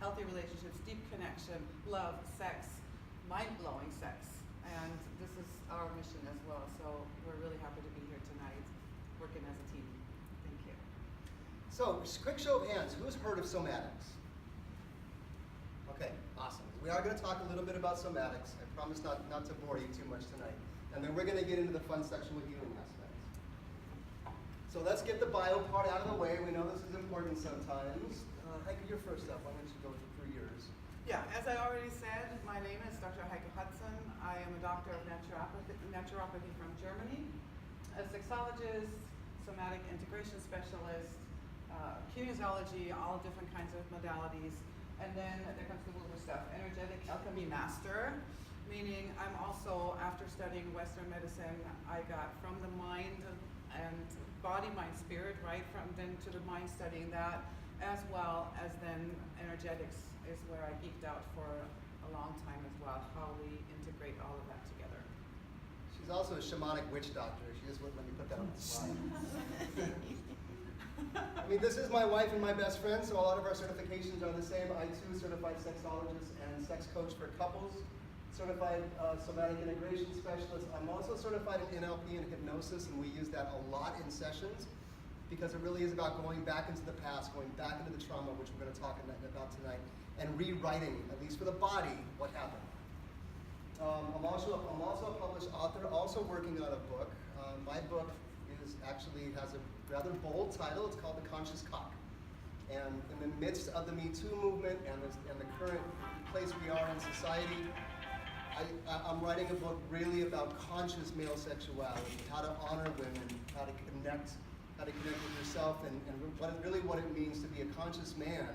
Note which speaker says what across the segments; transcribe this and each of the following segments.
Speaker 1: healthy relationships, deep connection, love, sex, mind-blowing sex. And this is our mission as well. So we're really happy to be here tonight, working as a team. Thank you.
Speaker 2: So, quick show of hands, who's heard of somatics? Okay, awesome. We are going to talk a little bit about somatics. I promise not to bore you too much tonight. And then we're going to get into the fun section with healing aspects. So let's get the bio part out of the way. We know this is important sometimes. Heike, you're first up. Why don't you go through yours?
Speaker 1: Yeah, as I already said, my name is Dr. Heike Hudson. I am a doctor of naturopathy from Germany, a sexologist, somatic integration specialist, kinesiology, all different kinds of modalities. And then there comes the woo-woo stuff, energetic alchemy master, meaning I'm also, after studying Western medicine, I got from the mind and body, mind, spirit, right, from then to the mind studying that, as well as then energetics is where I geeked out for a long time as well, how we integrate all of that together.
Speaker 2: She's also a shamanic witch doctor. She just wouldn't let me put that on the slide. I mean, this is my wife and my best friend, so a lot of our certifications are the same. I too, certified sexologist and sex coach for couples, certified somatic integration specialist. I'm also certified in NLP and hypnosis, and we use that a lot in sessions because it really is about going back into the past, going back into the trauma, which we're going to talk about tonight, and rewriting, at least for the body, what happened. I'm also a published author, also working on a book. My book actually has a rather bold title. It's called The Conscious Cock. And in the midst of the Me Too movement and the current place we are in society, I'm writing a book really about conscious male sexuality, how to honor women, how to connect with yourself, and what it means to be a conscious man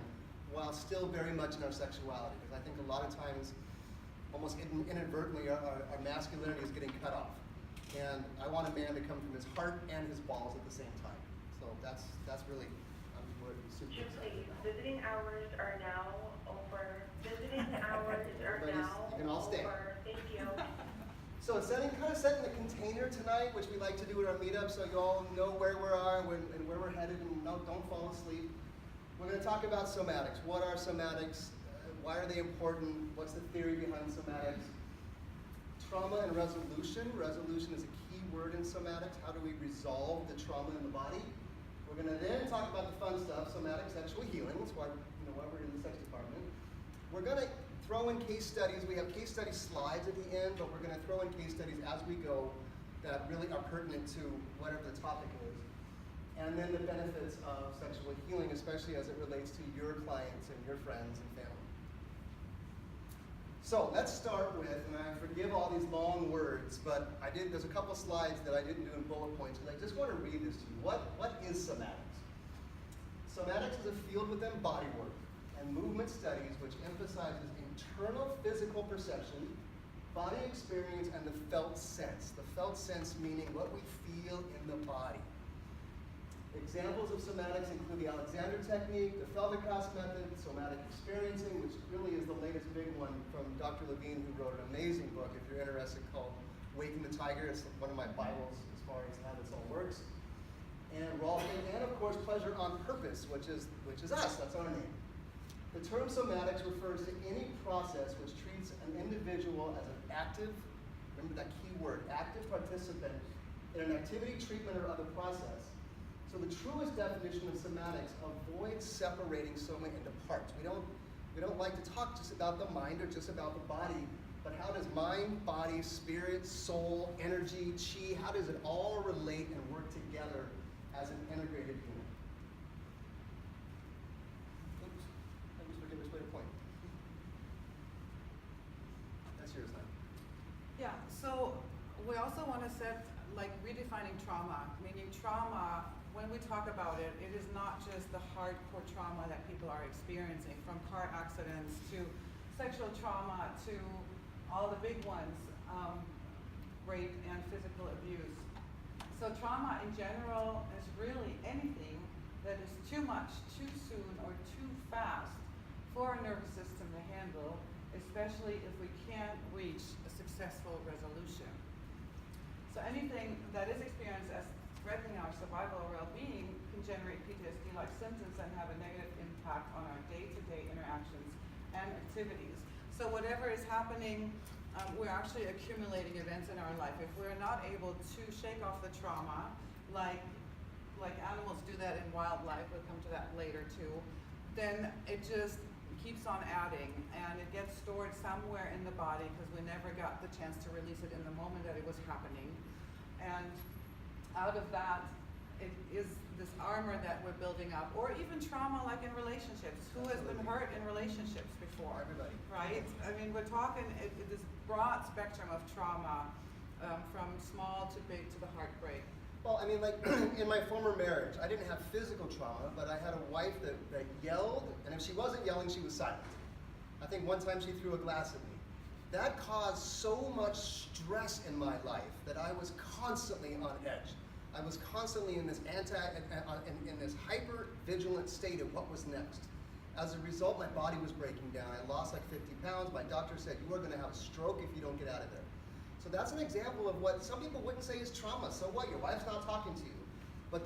Speaker 2: while still very much in our sexuality. Because I think a lot of times, almost inadvertently, our masculinity is getting cut off. And I want a man to come from his heart and his balls at the same time. So that's really, I'm super excited.
Speaker 3: Visiting hours are now over. Visiting hours are now
Speaker 2: you can all stay.
Speaker 3: over. Thank you.
Speaker 2: So setting the container tonight, which we like to do at our meetup, so you all know where we are and where we're headed, and don't fall asleep. We're going to talk about somatics. What are somatics? Why are they important? What's the theory behind somatics? Trauma and resolution. Resolution is a key word in somatics. How do we resolve the trauma in the body? We're going to then talk about the fun stuff, somatic sexual healing. That's why we're in the sex department. We're going to throw in case studies. We have case study slides at the end, but we're going to throw in case studies as we go that really are pertinent to whatever the topic is. And then the benefits of sexual healing, especially as it relates to your clients and your friends and family. So let's start with, and I forgive all these long words, but there's a couple slides that I didn't do in bullet points, because I just want to read this to you. What is somatics? Somatics is a field within body work and movement studies which emphasizes internal physical perception, body experience, and the felt sense. The felt sense meaning what we feel in the body. Examples of somatics include the Alexander technique, the Feldenkrais method, somatic experiencing, which really is the latest big one from Dr. Levine, who wrote an amazing book, if you're interested, called Waking the Tiger. It's one of my Bibles as far as how this all works. And Rolfing, and of course, Pleasure on Purpose, which is us, that's our name. The term somatics refers to any process which treats an individual as an active, remember that key word, active participant in an activity, treatment, or other process. So the truest definition of somatics avoids separating soma into parts. We don't like to talk just about the mind or just about the body, but how does mind, body, spirit, soul, energy, chi, how does it all relate and work together as an integrated unit? Oops, I just forget which way to point. That's yours, then.
Speaker 1: Yeah, so we also want to set, redefining trauma, meaning trauma, when we talk about it, it is not just the hardcore trauma that people are experiencing, from car accidents to sexual trauma to all the big ones, rape and physical abuse. So trauma in general is really anything that is too much, too soon, or too fast for our nervous system to handle, especially if we can't reach a successful resolution. So anything that is experienced as threatening our survival or well-being can generate PTSD life symptoms and have a negative impact on our day-to-day interactions and activities. So whatever is happening, we're actually accumulating events in our life. If we're not able to shake off the trauma, like animals do that in wildlife, we'll come to that later too, then it just keeps on adding, and it gets stored somewhere in the body because we never got the chance to release it in the moment that it was happening. And out of that, it is this armor that we're building up, or even trauma like in relationships. Who has been hurt in relationships before?
Speaker 2: Everybody.
Speaker 1: Right? I mean, we're talking this broad spectrum of trauma, from small to big to the heartbreak.
Speaker 2: Well, I mean, like in my former marriage, I didn't have physical trauma, but I had a wife that yelled, and if she wasn't yelling, she was silent. I think one time she threw a glass at me. That caused so much stress in my life that I was constantly on edge. I was constantly in this in this hyper vigilant state of what was next. As a result, my body was breaking down. I lost like 50 pounds. My doctor said, you are going to have a stroke if you don't get out of there. So that's an example of what some people wouldn't say is trauma. So what? Your wife's not talking to you. But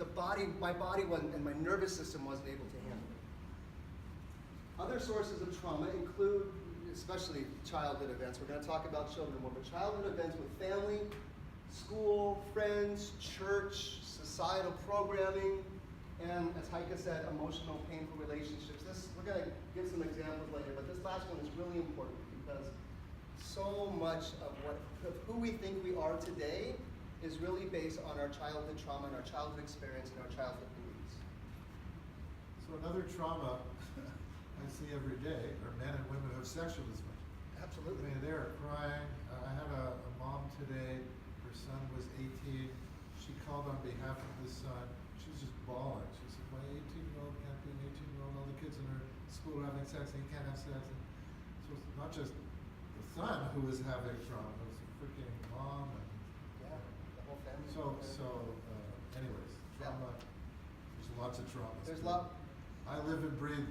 Speaker 2: my body wasn't, and my nervous system wasn't able to handle it. Other sources of trauma include, especially childhood events. We're going to talk about children more, but childhood events with family, school, friends, church, societal programming, and as Heike said, emotional, painful relationships. We're going to give some examples later, but this last one is really important because so much of who we think we are today is really based on our childhood trauma and our childhood experience and our childhood beliefs.
Speaker 4: So another trauma I see every day are men and women who have sexual dysfunction.
Speaker 2: Absolutely.
Speaker 4: I mean, they're crying. I had a mom today. Her son was 18. She called on behalf of the son. She was just bawling. She said, my 18-year-old can't be an 18-year-old. All the kids in her school are having sex and he can't have sex. And so it's not just the son who was having trauma. It was the freaking mom. And
Speaker 2: Yeah, the whole family.
Speaker 4: Anyways, trauma. There's lots of traumas.
Speaker 2: There's a lot.
Speaker 4: I live and breathe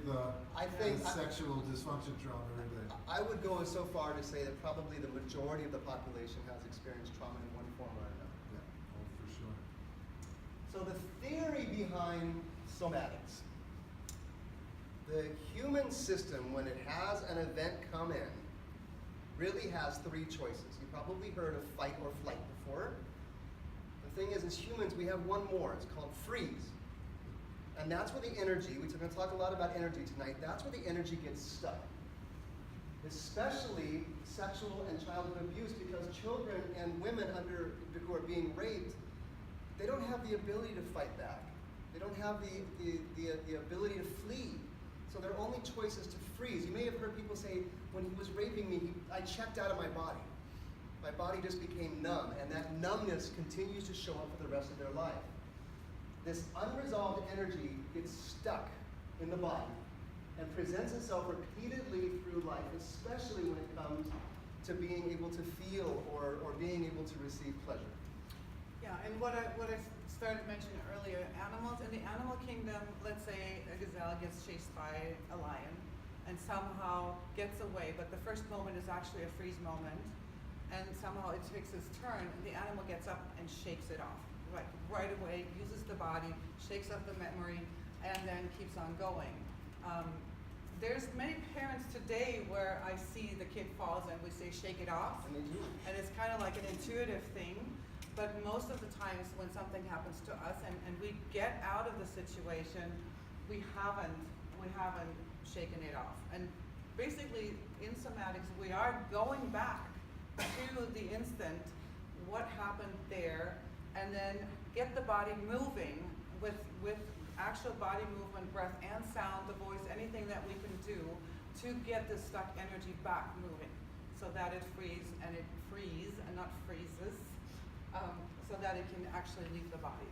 Speaker 4: sexual dysfunction trauma every day.
Speaker 2: I would go so far to say that probably the majority of the population has experienced trauma in one form or another.
Speaker 4: Yeah, oh, for sure.
Speaker 2: So the theory behind somatics. The human system, when it has an event come in, really has three choices. You probably heard of fight or flight before. The thing is, as humans, we have one more. It's called freeze. And that's where the energy, we're going to talk a lot about energy tonight, that's where the energy gets stuck. Especially sexual and childhood abuse, because children and women who are being raped, they don't have the ability to fight back. They don't have the ability to flee. So their only choice is to freeze. You may have heard people say, when he was raping me, I checked out of my body. My body just became numb, and that numbness continues to show up for the rest of their life. This unresolved energy gets stuck in the body and presents itself repeatedly through life, especially when it comes to being able to feel or being able to receive pleasure.
Speaker 1: Yeah, and what I started mentioning earlier, animals in the animal kingdom, let's say a gazelle gets chased by a lion and somehow gets away, but the first moment is actually a freeze moment, and somehow it takes its turn, and the animal gets up and shakes it off. Right away, uses the body, shakes up the memory, and then keeps on going. There's many parents today where I see the kid falls and we say shake it off,
Speaker 2: And they do.
Speaker 1: and it's kind of like an intuitive thing, but most of the times when something happens to us and we get out of the situation, we haven't shaken it off. And basically in somatics, we are going back to the instant, what happened there, and then get the body moving with actual body movement, breath and sound, the voice, anything that we can do to get this stuck energy back moving so that it frees and not freezes, so that it can actually leave the body.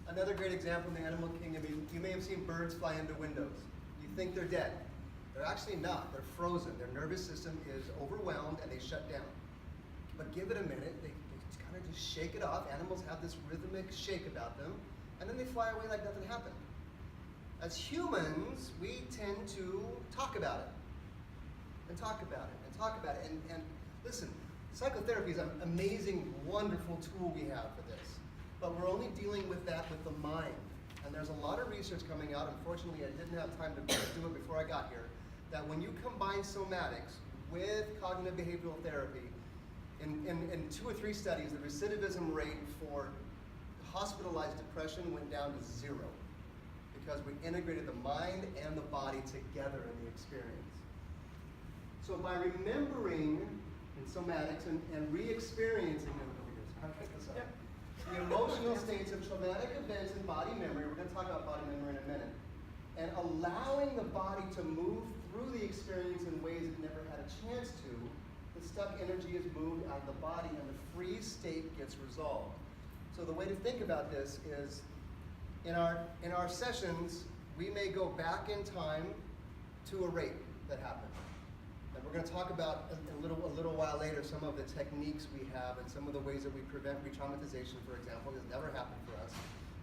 Speaker 2: Another great example in the animal kingdom, you may have seen birds fly into windows. You think they're dead. They're actually not. They're frozen. Their nervous system is overwhelmed and they shut down. But give it a minute, they kind of just shake it off. Animals have this rhythmic shake about them, and then they fly away like nothing happened. As humans, we tend to talk about it, and talk about it, and talk about it. And listen, psychotherapy is an amazing, wonderful tool we have for this. But we're only dealing with that with the mind. And there's a lot of research coming out, unfortunately I didn't have time to do it before I got here, that when you combine somatics with cognitive behavioral therapy, in 2 or 3 studies, the recidivism rate for hospitalized depression went down to 0 because we integrated the mind and the body together in the experience. So by remembering in somatics and re-experiencing the emotional states of traumatic events and body memory, we're going to talk about body memory in a minute, and allowing the body to move through the experience in ways it never had a chance to, the stuck energy is moved out of the body and the freeze state gets resolved. So the way to think about this is, in our sessions, we may go back in time to a rape that happened. And we're going to talk about a little while later some of the techniques we have and some of the ways that we prevent re-traumatization, for example. This never happened for us.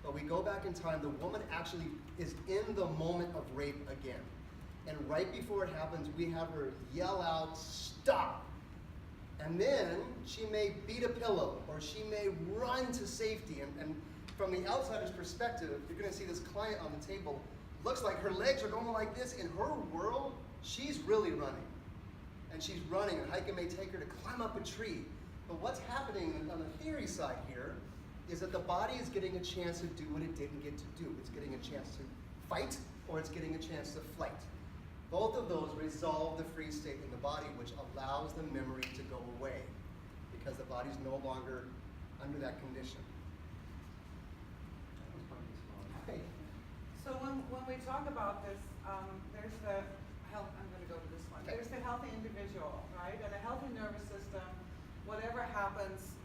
Speaker 2: But we go back in time, the woman actually is in the moment of rape again. And right before it happens, we have her yell out, "Stop!" And then she may beat a pillow, or she may run to safety. And from the outsider's perspective, you're going to see this client on the table. Looks like her legs are going like this. In her world, she's really running. And she's running, and Heike may take her to climb up a tree. But what's happening on the theory side here is that the body is getting a chance to do what it didn't get to do. It's getting a chance to fight, or it's getting a chance to flight. Both of those resolve the freeze state in the body, which allows the memory to go away, because the body's no longer under that condition.
Speaker 1: So when we talk about this, there's the health, I'm going to go to this one.
Speaker 2: Okay.
Speaker 1: There's the healthy individual, right? And a healthy nervous system, whatever happens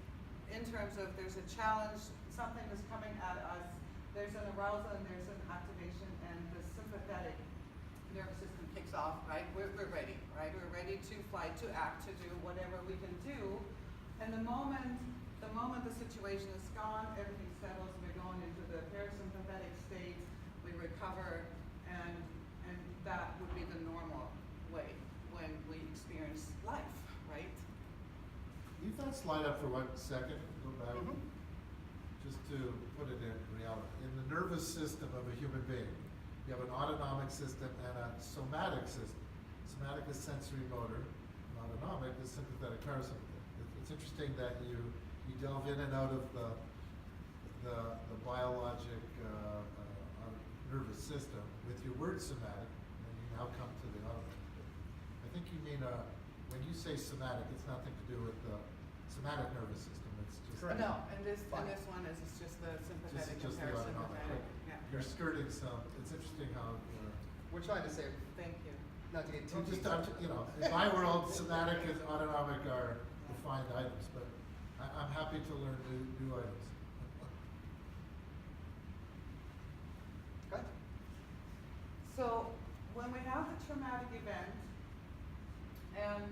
Speaker 1: in terms of there's a challenge, something is coming at us, there's an arousal and there's an activation, and the sympathetic nervous system kicks off, right? We're ready, right? We're ready to fight, to act, to do whatever we can do. And the moment the situation is gone, everything settles, we're going into the parasympathetic state, we recover, and that would be the normal way when we experience life, right?
Speaker 4: Leave that slide up for 1 second, go back.
Speaker 2: Mhm.
Speaker 4: Just to put it in reality. In the nervous system of a human being, you have an autonomic system and a somatic system. Somatic is sensory motor, and autonomic is sympathetic parasympathetic. It's interesting that you delve in and out of the biologic nervous system with your word somatic, and you now come to the autonomic. I think you mean, when you say somatic, it's nothing to do with the somatic nervous system. It's just
Speaker 2: Correct.
Speaker 1: No, and this
Speaker 2: Fine.
Speaker 1: one is it's just the sympathetic and
Speaker 4: just the autonomic.
Speaker 1: parasympathetic. Yeah.
Speaker 4: You're skirting some. It's interesting how.
Speaker 2: We're trying to say,
Speaker 1: Thank you.
Speaker 2: not to get too
Speaker 4: Just,
Speaker 2: deep.
Speaker 4: in my world, somatic and autonomic are defined items, but I'm happy to learn new items.
Speaker 2: Okay.
Speaker 1: So when we have the traumatic event and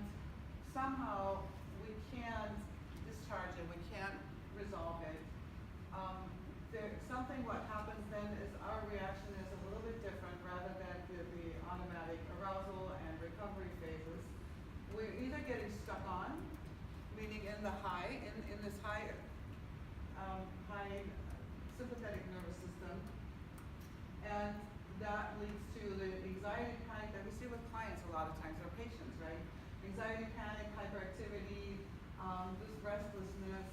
Speaker 1: somehow we can't discharge it, we can't resolve it, what happens then is our reaction is a little bit different rather than the automatic arousal and recovery phases. We're either getting stuck on, meaning in the high, in this high sympathetic nervous system, and that leads to the anxiety panic that we see with clients a lot of times, our patients, right? Anxiety panic, hyperactivity, this restlessness,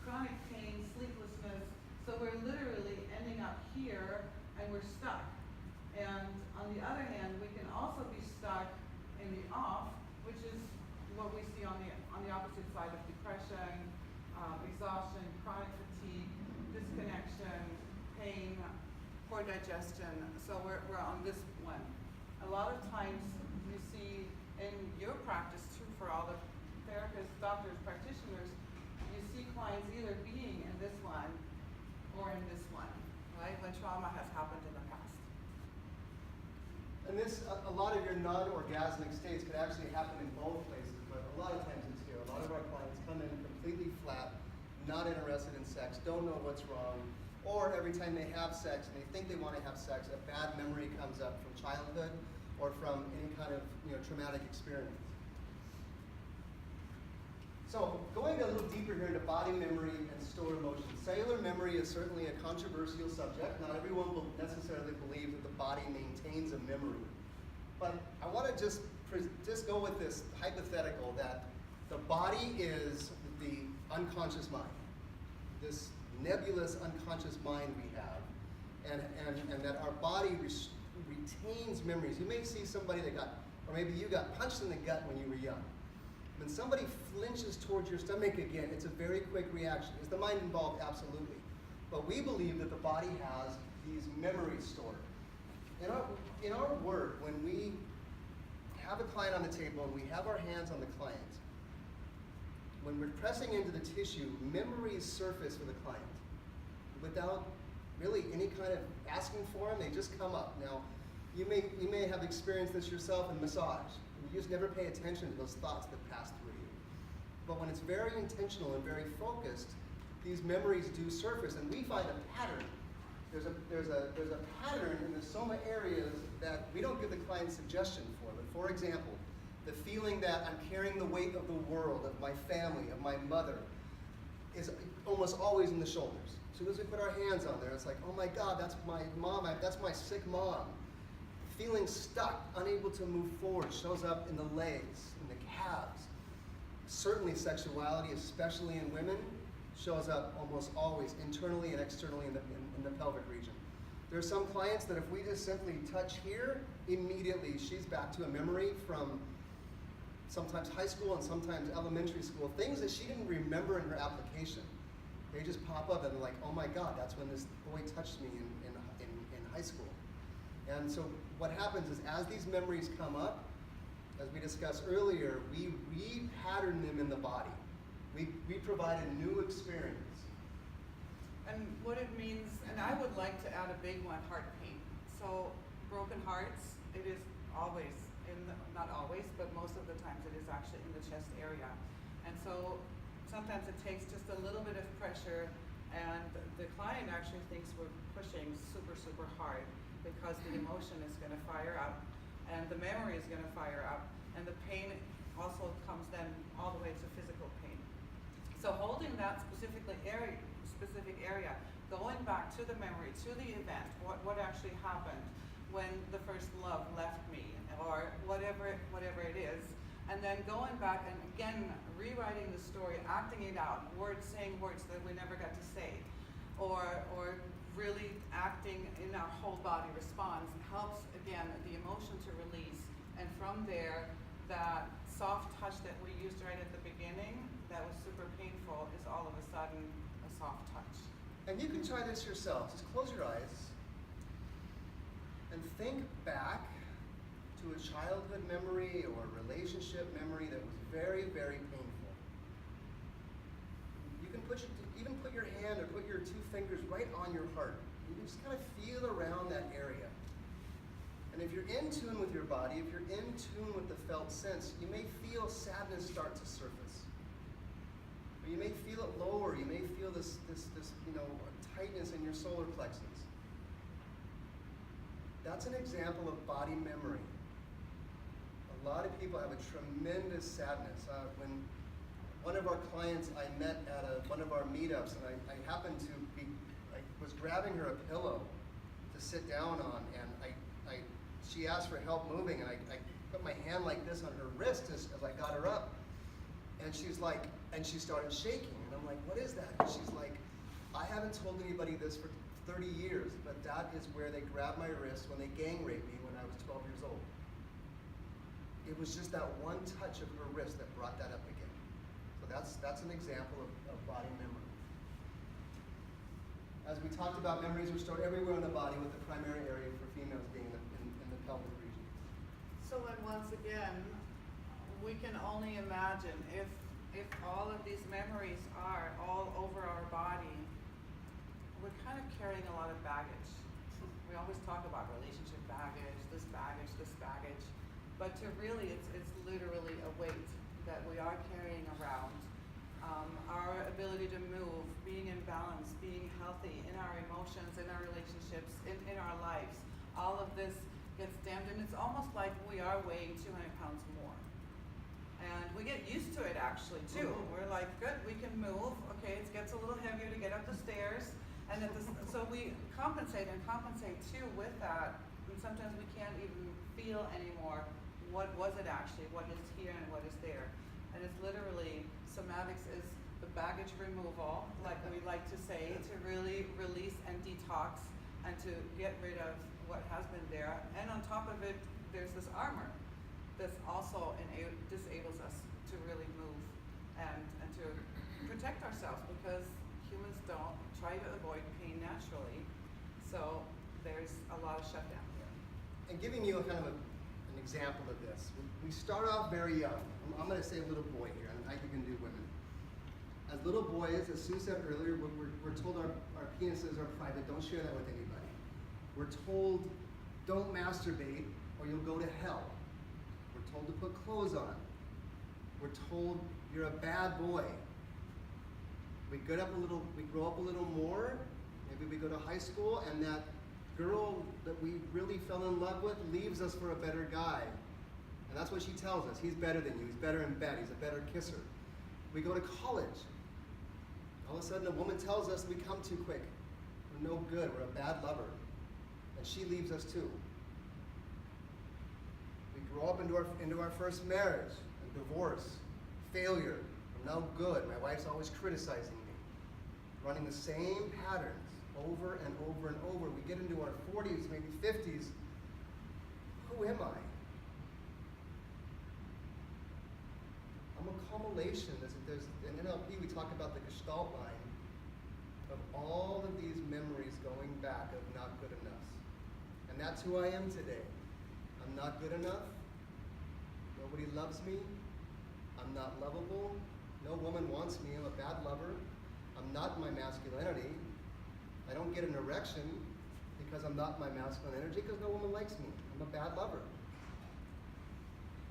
Speaker 1: chronic pain, sleeplessness. So we're literally ending up here and we're stuck. And on the other hand, we can also be stuck in the off, which is what we see on the opposite side of depression, exhaustion, chronic fatigue, disconnection, pain, poor digestion. So we're on this one. A lot of times you see in your practice too, for all the therapists, doctors, practitioners, you see clients either being in this one or in this one, right? When trauma has happened in the past.
Speaker 2: And this, a lot of your non-orgasmic states could actually happen in both places, but a lot of times it's here. A lot of our clients come in completely flat, not interested in sex, don't know what's wrong, or every time they have sex and they think they want to have sex, a bad memory comes up from childhood or from any kind of traumatic experience. So going a little deeper here into body memory and stored emotions. Cellular memory is certainly a controversial subject. Not everyone will necessarily believe that the body maintains a memory. But I want to just go with this hypothetical that the body is the unconscious mind, this nebulous unconscious mind we have, and that our body retains memories. You may see somebody that or maybe you got punched in the gut when you were young. When somebody flinches towards your stomach again, it's a very quick reaction. Is the mind involved? Absolutely. But we believe that the body has these memories stored. In our work, when we have a client on the table and we have our hands on the client, when we're pressing into the tissue, memories surface for the client without really any kind of asking for them. They just come up. Now, you may have experienced this yourself in massage. You just never pay attention to those thoughts that pass through you. But when it's very intentional and very focused, these memories do surface, and we find a pattern. There's a pattern in the soma areas that we don't give the client suggestion for. But for example, the feeling that I'm carrying the weight of the world, of my family, of my mother, is almost always in the shoulders. As soon as we put our hands on there, it's like, oh my God, that's my mom, that's my sick mom. Feeling stuck, unable to move forward, shows up in the legs, in the calves. Certainly sexuality, especially in women, shows up almost always internally and externally in the pelvic region. There are some clients that if we just simply touch here, immediately she's back to a memory from sometimes high school and sometimes elementary school, things that she didn't remember in her application. They just pop up and they're like, oh my God, that's when this boy touched me in high school. And so what happens is as these memories come up, as we discussed earlier, we repattern them in the body. We provide a new experience.
Speaker 1: And what it means, and I would like to add a big one, heart pain. So broken hearts, it is always, not always, but most of the times it is actually in the chest area. And so sometimes it takes just a little bit of pressure and the client actually thinks we're pushing super, super hard because the emotion is going to fire up and the memory is going to fire up and the pain also comes then all the way to physical pain. So holding that specific area, going back to the memory, to the event, what actually happened when the first love left me or whatever it is, and then going back and again rewriting the story, acting it out, saying words that we never got to say, or really acting in our whole body response helps again the emotion to release, and from there that soft touch that we used right at the beginning that was super painful is all of a sudden a soft touch.
Speaker 2: And you can try this yourself. Just close your eyes and think back to a childhood memory or a relationship memory that was very, very painful. You can even put your hand or put your two fingers right on your heart. You can just kind of feel around that area. And if you're in tune with your body, if you're in tune with the felt sense, you may feel sadness start to surface. Or you may feel it lower. You may feel this tightness in your solar plexus. That's an example of body memory. A lot of people have a tremendous sadness. When one of our clients I met at one of our meetups, and I happened to I was grabbing her a pillow to sit down on, and she asked for help moving, and I put my hand like this on her wrist as I got her up, and she started shaking, and I'm like, what is that? And she's like, I haven't told anybody this for 30 years, but that is where they grabbed my wrist when they gang raped me when I was 12 years old. It was just that one touch of her wrist that brought that up again. So that's an example of body memory. As we talked about, memories are stored everywhere in the body, with the primary area for females being in the pelvic region.
Speaker 1: So then once again, we can only imagine if all of these memories are all over our body, we're kind of carrying a lot of baggage. We always talk about relationship baggage, this baggage, but to really, it's literally a weight that we are carrying around. Our ability to move, being in balance, being healthy in our emotions, in our relationships, in our lives, all of this gets damaged, and it's almost like we are weighing 200 pounds more. And we get used to it actually too. We're like, good, we can move. Okay, it gets a little heavier to get up the stairs. And so we compensate too with that. And sometimes we can't even feel anymore what was it actually, what is here and what is there. And it's literally, somatics is the baggage removal, like we like to say, to really release and detox and to get rid of what has been there. And on top of it, there's this armor. This also disables us to really move and to protect ourselves, because humans don't try to avoid pain naturally. So there's a lot of shutdown here.
Speaker 2: And giving you a kind of an example of this, we start off very young. I'm going to say little boy here, and I think you can do women. As little boys, as Sue said earlier, we're told our penises are private, don't share that with anybody. We're told don't masturbate or you'll go to hell. We're told to put clothes on. We're told you're a bad boy. We grow up a little more, maybe we go to high school, and that girl that we really fell in love with leaves us for a better guy. And that's what she tells us. He's better than you. He's better in bed. He's a better kisser. We go to college. All of a sudden, a woman tells us we come too quick. We're no good. We're a bad lover. And she leaves us too. We grow up into our first marriage, and divorce, failure. I'm no good. My wife's always criticizing me. Running the same patterns over and over and over. We get into our 40s, maybe 50s. Who am I? I'm a culmination. There's in NLP we talk about the Gestalt line of all of these memories going back of not good enough. And that's who I am today. I'm not good enough. Nobody loves me. I'm not lovable. No woman wants me. I'm a bad lover. I'm not my masculinity. I don't get an erection because I'm not my masculine energy, because no woman likes me. I'm a bad lover.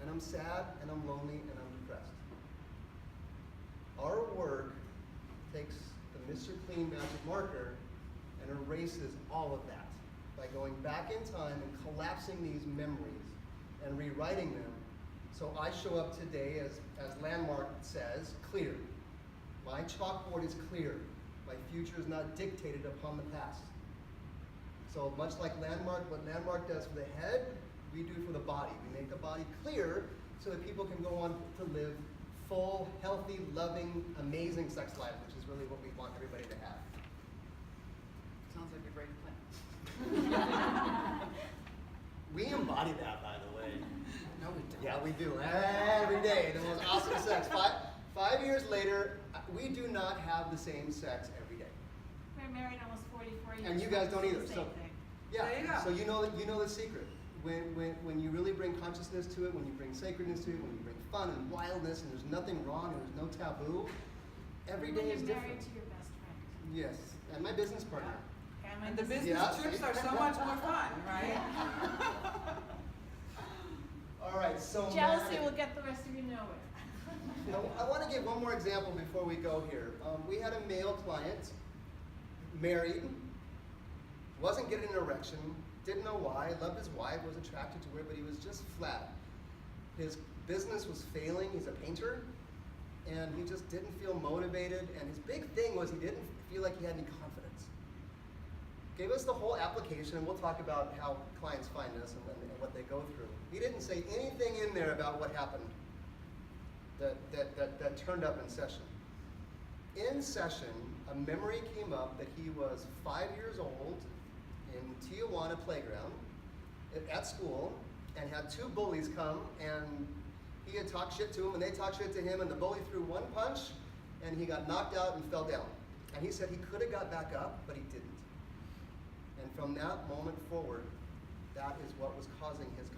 Speaker 2: And I'm sad, and I'm lonely, and I'm depressed. Our work takes the Mr. Clean magic marker and erases all of that by going back in time and collapsing these memories and rewriting them. So I show up today, as Landmark says, clear. My chalkboard is clear. My future is not dictated upon the past. So much like Landmark, what Landmark does for the head, we do for the body. We make the body clear so that people can go on to live full, healthy, loving, amazing sex lives, which is really what we want everybody to have.
Speaker 1: Sounds like a great plan.
Speaker 2: We embody that, by the way.
Speaker 1: No, we don't.
Speaker 2: Yeah, we do. Every day, the most awesome sex. 5 years later, we do not have the same sex every day.
Speaker 5: We're married almost 44 years.
Speaker 2: And you guys don't either.
Speaker 5: Same
Speaker 2: So,
Speaker 5: thing.
Speaker 2: yeah.
Speaker 1: There you go.
Speaker 2: So you know the secret. When you really bring consciousness to it, when you bring sacredness to it, when you bring fun and wildness, and there's nothing wrong and there's no taboo, every day is
Speaker 5: When you're
Speaker 2: different.
Speaker 5: married to your best friend.
Speaker 2: Yes, and my business partner.
Speaker 1: And the business
Speaker 2: Yeah.
Speaker 1: trips are so much more fun, right?
Speaker 2: All right, so
Speaker 5: Jealousy
Speaker 2: Matt,
Speaker 5: will get the rest of you nowhere.
Speaker 2: I want to give one more example before we go here. We had a male client, married, wasn't getting an erection, didn't know why, loved his wife, was attracted to her, but he was just flat. His business was failing, he's a painter, and he just didn't feel motivated, and his big thing was he didn't feel like he had any confidence. Gave us the whole application, and we'll talk about how clients find us and what they go through. He didn't say anything in there about what happened that turned up in session. In session, a memory came up that he was 5 years old in Tijuana playground at school and had two bullies come, and he had talked shit to him and they talked shit to him, and the bully threw one punch and he got knocked out and fell down. And he said he could have got back up, but he didn't. And from that moment forward, that is what was causing his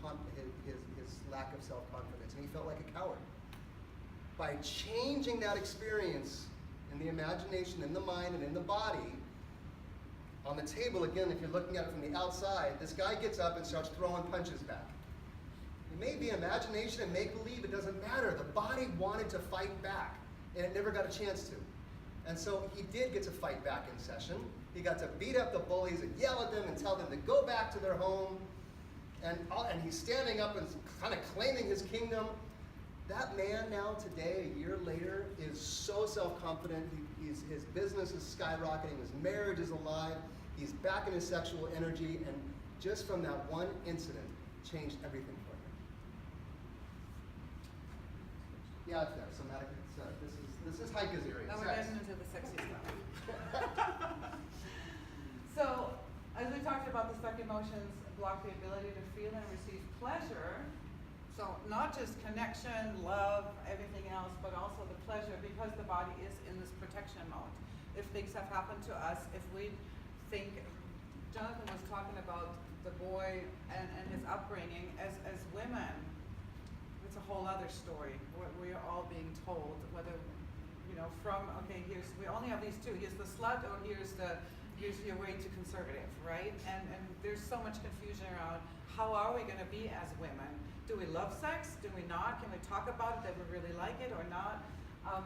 Speaker 2: lack of self-confidence, and he felt like a coward. By changing that experience in the imagination, in the mind, and in the body, on the table, again, if you're looking at it from the outside, this guy gets up and starts throwing punches back. It may be imagination and make-believe, it doesn't matter. The body wanted to fight back, and it never got a chance to. And so he did get to fight back in session. He got to beat up the bullies and yell at them and tell them to go back to their home. And he's standing up and kind of claiming his kingdom. That man now today, a year later, is so self-confident. His business is skyrocketing. His marriage is alive. He's back in his sexual energy, and just from that one incident, changed everything for him. Yeah, it's there. Somatic. This is Heike's area.
Speaker 1: Now we're
Speaker 2: Sex.
Speaker 1: getting into the sexy stuff. So, as we talked about, the stuck emotions block the ability to feel and receive pleasure. So not just connection, love, everything else, but also the pleasure, because the body is in this protection mode. If things have happened to us, if we think, Jonathan was talking about the boy and his upbringing, as women, it's a whole other story. We are all being told, whether, from, okay, we only have these two, here's the slut, or here's your way to conservative, right? And there's so much confusion around, how are we gonna be as women? Do we love sex? Do we not? Can we talk about it, that we really like it or not?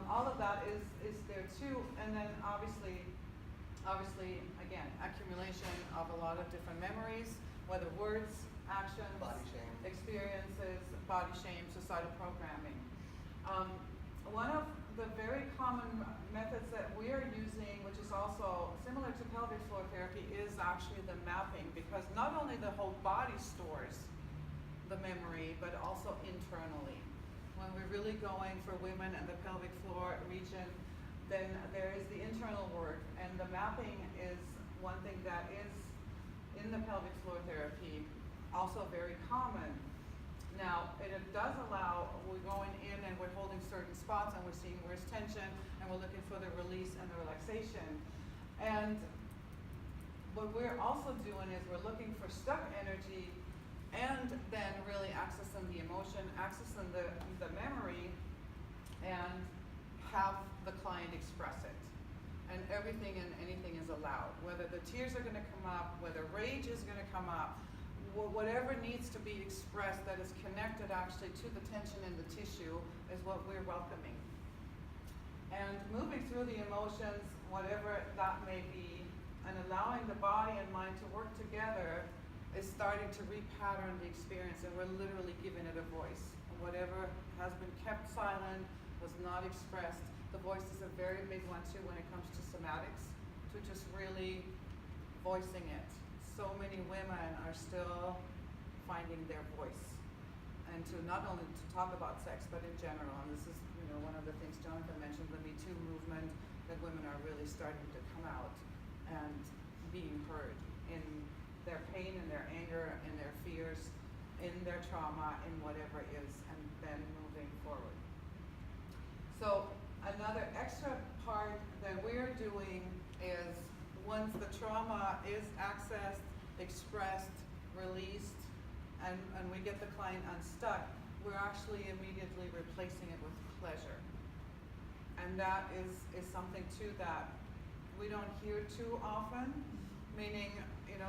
Speaker 1: All of that is there too. And then obviously, again, accumulation of a lot of different memories, whether words, actions,
Speaker 2: Body shame.
Speaker 1: experiences, body shame, societal programming. One of the very common methods that we are using, which is also similar to pelvic floor therapy, is actually the mapping, because not only the whole body stores the memory, but also internally. When we're really going for women and the pelvic floor region, then there is the internal work, and the mapping is one thing that is in the pelvic floor therapy also very common. Now, it does allow, we're going in and we're holding certain spots and we're seeing where's tension, and we're looking for the release and the relaxation. And what we're also doing is we're looking for stuck energy, and then really accessing the emotion, accessing the memory, and have the client express it. And everything and anything is allowed. Whether the tears are gonna come up, whether rage is gonna come up, whatever needs to be expressed that is connected actually to the tension in the tissue is what we're welcoming. And moving through the emotions, whatever that may be, and allowing the body and mind to work together is starting to repattern the experience, and we're literally giving it a voice. Whatever has been kept silent, was not expressed, the voice is a very big one too when it comes to somatics, to just really voicing it. So many women are still finding their voice, and to not only to talk about sex, but in general. And this is, one of the things Jonathan mentioned, the Me Too movement, that women are really starting to come out and being heard in their pain and their anger and their fears, in their trauma, in whatever it is, and then moving forward. So another extra part that we're doing is, once the trauma is accessed, expressed, released, and we get the client unstuck, we're actually immediately replacing it with pleasure. And that is something too that we don't hear too often, meaning,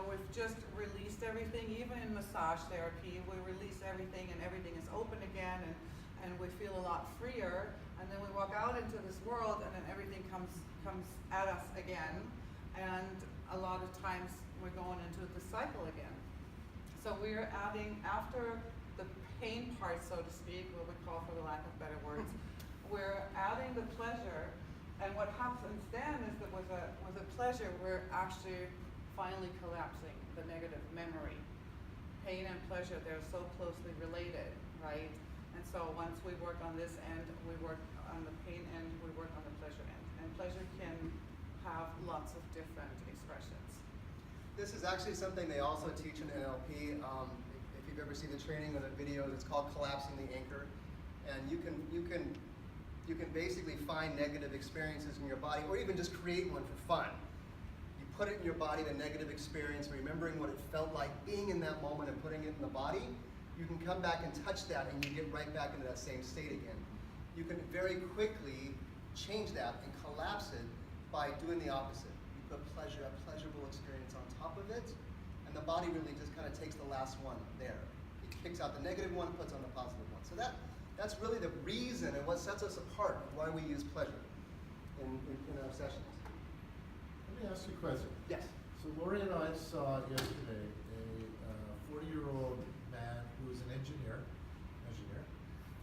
Speaker 1: we've just released everything. Even in massage therapy, we release everything and everything is open again, and we feel a lot freer. And then we walk out into this world, and then everything comes at us again. And a lot of times we're going into the cycle again. So we're adding, after the pain part, so to speak, what we call, for the lack of better words, we're adding the pleasure. And what happens then is that with a pleasure, we're actually finally collapsing the negative memory. Pain and pleasure, they're so closely related, right? And so once we work on this end, we work on the pain end, we work on the pleasure end. And pleasure can have lots of different expressions.
Speaker 2: This is actually something they also teach in NLP. If you've ever seen the training or the videos, it's called collapsing the anchor. And you can basically find negative experiences in your body, or even just create one for fun. You put it in your body, the negative experience, remembering what it felt like being in that moment and putting it in the body. You can come back and touch that, and you get right back into that same state again. You can very quickly change that and collapse it by doing the opposite. You put a pleasurable experience on top of it, and the body really just kind of takes the last one there. It kicks out the negative one, puts on the positive one. So that's really the reason and what sets us apart of why we use pleasure in our sessions.
Speaker 4: Let me ask you a question.
Speaker 2: Yes.
Speaker 4: So Lori and I saw yesterday a 40-year-old man who was an engineer.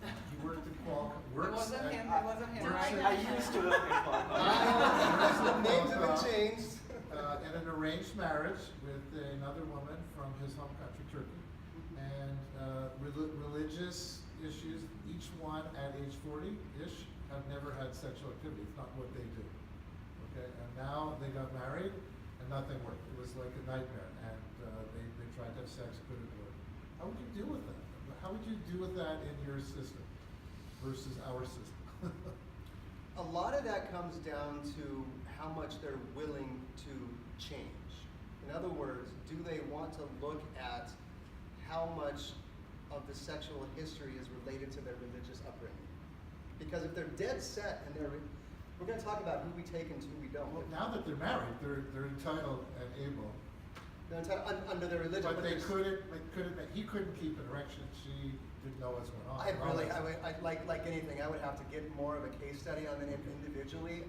Speaker 4: He worked in marriage with another woman from his home country, Turkey, and religious issues. Each one at age 40-ish have never had sexual activity. It's not what they do. Okay, and now they got married, and nothing worked. It was like a nightmare, and they tried to have sex, couldn't work. How would you deal with that? How would you deal with that in your system versus our system?
Speaker 2: A lot of that comes down to how much they're willing to change. In other words, do they want to look at how much of the sexual history is related to their religious upbringing? Because if they're dead set and we're going to talk about who we take and who we don't.
Speaker 4: Well, now that they're married, they're entitled and able.
Speaker 2: They're entitled under their religion.
Speaker 4: But they couldn't. He couldn't keep an erection. She didn't know what's going on.
Speaker 2: Like anything, I would have to get more of a case study on them individually.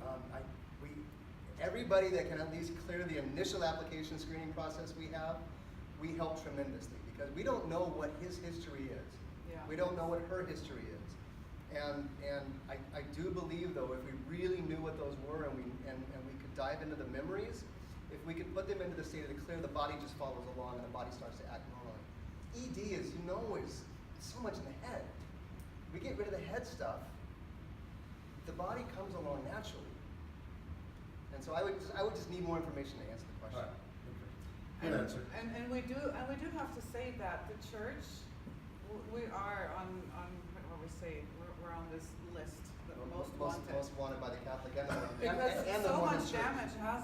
Speaker 2: Everybody that can at least clear the initial application screening process we help tremendously because we don't know what his history is.
Speaker 1: Yeah.
Speaker 2: We don't know what her history is. And I do believe though, if we really knew what those were and we could dive into the memories, if we could put them into the state of the clear, the body just follows along and the body starts to act normally. ED is so much in the head. We get rid of the head stuff, the body comes along naturally. And so I would just need more information to answer the question.
Speaker 4: All right. Okay. Good answer.
Speaker 1: And we do have to say that the church, we are on what we say, we're on this list, the most
Speaker 2: wanted by the Catholic and the
Speaker 1: because
Speaker 2: and the
Speaker 1: so
Speaker 2: Mormon
Speaker 1: much
Speaker 2: church.
Speaker 1: damage has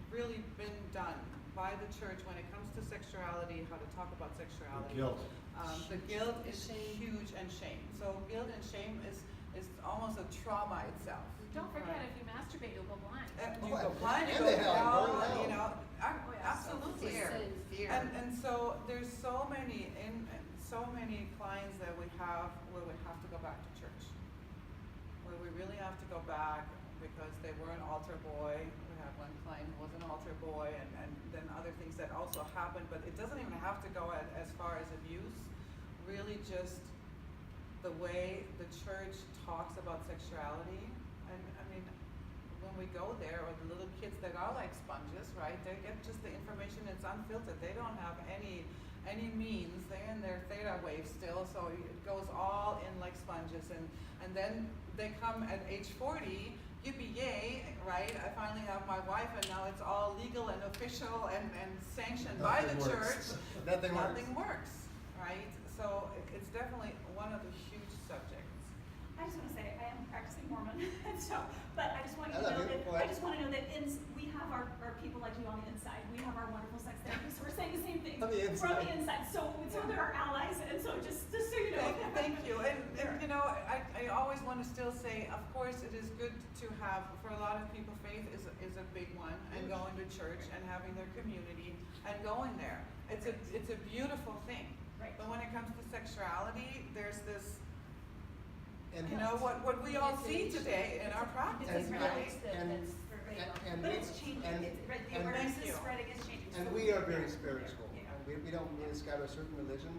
Speaker 1: really been done by the church when it comes to sexuality, how to talk about sexuality.
Speaker 4: The guilt.
Speaker 1: The guilt is huge and shame. So guilt and shame is almost a trauma itself.
Speaker 5: Don't forget, if you masturbate, you'll go blind.
Speaker 1: You go blind, you
Speaker 2: and
Speaker 1: go
Speaker 2: the hell,
Speaker 1: down,
Speaker 2: burn hell.
Speaker 1: you know,
Speaker 5: Oh, yeah.
Speaker 1: absolutely.
Speaker 5: Fear.
Speaker 1: And so there's so many clients that we have where we have to go back to church, where we really have to go back because they were an altar boy. We have one client who was an altar boy, and then other things that also happened. But it doesn't even have to go as far as abuse. Really, just the way the church talks about sexuality. And I mean, when we go there, or the little kids that are like sponges, right? They get just the information, it's unfiltered. They don't have any means. They're in their theta wave still, so it goes all in like sponges. And then they come at age 40, yippee yay, right? I finally have my wife, and now it's all legal and official and sanctioned by the church.
Speaker 2: Nothing
Speaker 1: works, right? So it's definitely one of the huge subjects.
Speaker 6: I just want to say I am practicing Mormon, and so, but I just want you
Speaker 2: I
Speaker 6: to
Speaker 2: love
Speaker 6: know
Speaker 2: it.
Speaker 6: that
Speaker 2: Go ahead.
Speaker 6: I just want to know that we have our people like you on the inside. We have our wonderful sex therapists who are saying the same thing
Speaker 2: On the
Speaker 6: from
Speaker 2: inside.
Speaker 6: the inside. So they're our allies, and so just so you know.
Speaker 1: Thank you. And you know, I always want to still say, of course, it is good to have, for a lot of people, faith is a big one, and going to church and having their community and going there. It's a beautiful thing.
Speaker 6: Right.
Speaker 1: But when it comes to sexuality, there's this,
Speaker 2: And
Speaker 1: you know, what we all see today in our practice,
Speaker 6: It's
Speaker 1: right?
Speaker 6: really but it's changing. The awareness is spreading. It's changing.
Speaker 2: And
Speaker 6: So
Speaker 2: we are very
Speaker 6: yeah.
Speaker 2: spiritual.
Speaker 6: Yeah.
Speaker 2: And we don't really ascribe a certain religion.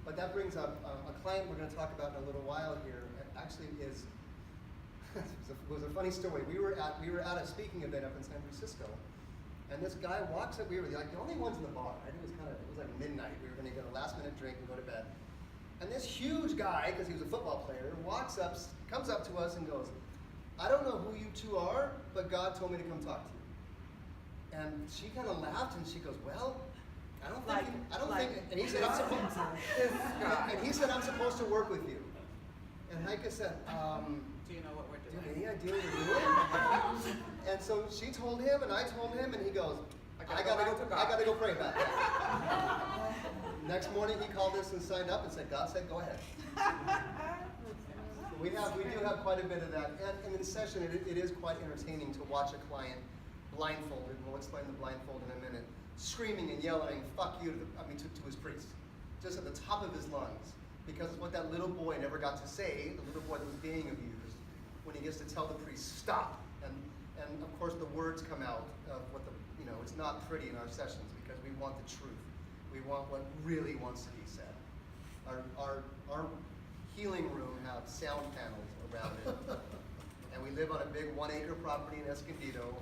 Speaker 2: But that brings up a client we're going to talk about in a little while here. Actually, is was a funny story. We were at a speaking event up in San Francisco, and this guy walks up. We were like the only ones in the bar. I think it was like midnight. We were going to get a last minute drink and go to bed. And this huge guy, because he was a football player, comes up to us and goes, "I don't know who you two are, but God told me to come talk to you." And she kind of laughed and she goes, "Well, I don't think." And he said, "I'm supposed to work with you." And Heike said,
Speaker 1: Do you know what we're
Speaker 2: "Do you have
Speaker 1: doing?
Speaker 2: any idea what you're doing?" And so she told him, and I told him, and he goes, I gotta go pray about that." Next morning he called us and signed up and said, "God said go ahead." We do have quite a bit of that, and in session it is quite entertaining to watch a client blindfolded, and we'll explain the blindfold in a minute, screaming and yelling "fuck you" to his priest, just at the top of his lungs, because it's what that little boy never got to say, the little boy that was being abused, when he gets to tell the priest stop, and of course the words come out of what it's not pretty in our sessions because we want the truth. We want what really wants to be said. Our healing room have sound panels around it. And we live on a big 1-acre property in Escondido.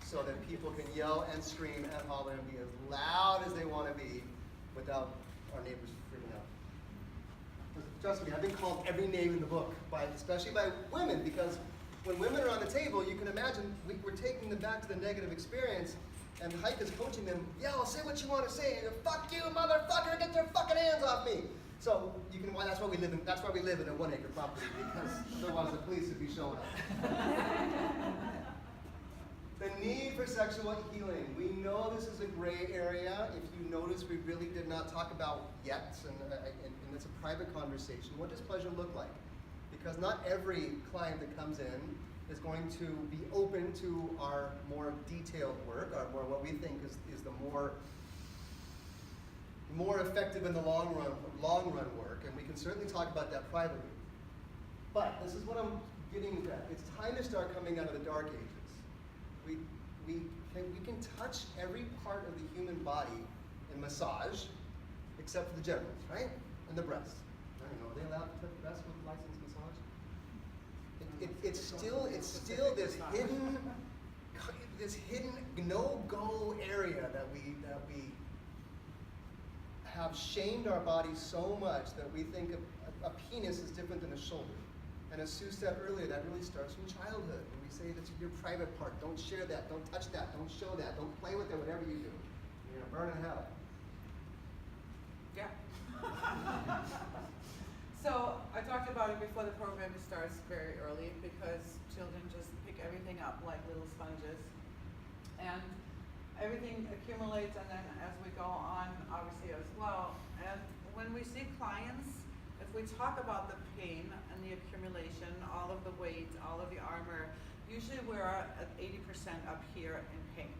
Speaker 2: so that people can yell and scream and holler and be as loud as they want to be without our neighbors freaking out. Trust me, I've been called every name in the book, especially by women, because when women are on the table, you can imagine we're taking them back to the negative experience, and Heike is coaching them, yell, say what you want to say, and fuck you, motherfucker, get your fucking hands off me. So you can, well, that's why we live in a 1 acre property, because otherwise the police would be showing up. The need for sexual healing. We know this is a gray area. If you notice, we really did not talk about yet, and it's a private conversation. What does pleasure look like? Because not every client that comes in is going to be open to our more detailed work, our more what we think is the more effective in the long run work, and we can certainly talk about that privately. But this is what I'm getting at. It's time to start coming out of the dark ages. We can touch every part of the human body in massage, except for the genitals, right? And the breasts. I don't know, are they allowed to touch the breasts with licensed massage? It's still this hidden no-go area that we have shamed our bodies so much that we think a penis is different than a shoulder. And as Sue said earlier, that really starts from childhood. When we say that's your private part, don't share that, don't touch that, don't show that, don't play with it, whatever you do. You're gonna burn in hell.
Speaker 1: Yeah. So I talked about it before the program starts very early, because children just pick everything up like little sponges. And everything accumulates, and then as we go on, obviously as well. And when we see clients, if we talk about the pain and the accumulation, all of the weight, all of the armor, usually we're at 80% up here in pain.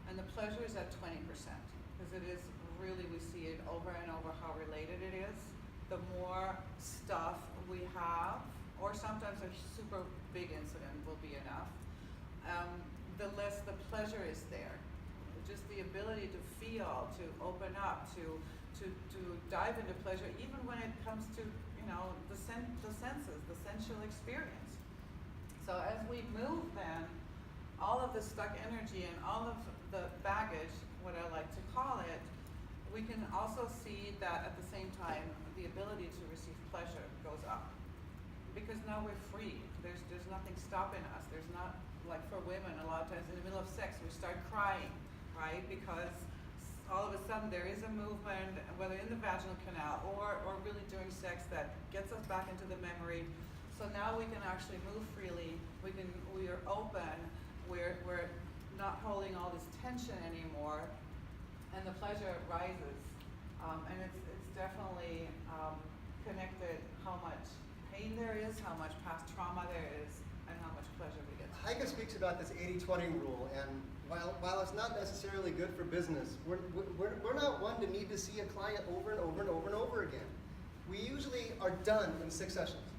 Speaker 1: And the pleasure is at 20%, because it is really, we see it over and over how related it is. The more stuff we have, or sometimes a super big incident will be enough, the less the pleasure is there. Just the ability to feel, to open up, to dive into pleasure, even when it comes to, the senses, the sensual experience. So as we move then, all of the stuck energy and all of the baggage, what I like to call it, we can also see that at the same time, the ability to receive pleasure goes up. Because now we're free. There's nothing stopping us. There's not, like for women, a lot of times in the middle of sex, we start crying, right? Because all of a sudden there is a movement, whether in the vaginal canal or really during sex, that gets us back into the memory. So now we can actually move freely. We are open. We're not holding all this tension anymore, and the pleasure rises. And it's definitely connected how much pain there is, how much past trauma there is, and how much pleasure we get.
Speaker 2: Heike speaks about this 80-20 rule, and while it's not necessarily good for business, we're not one to need to see a client over and over and over and over again. We usually are done in 6 sessions.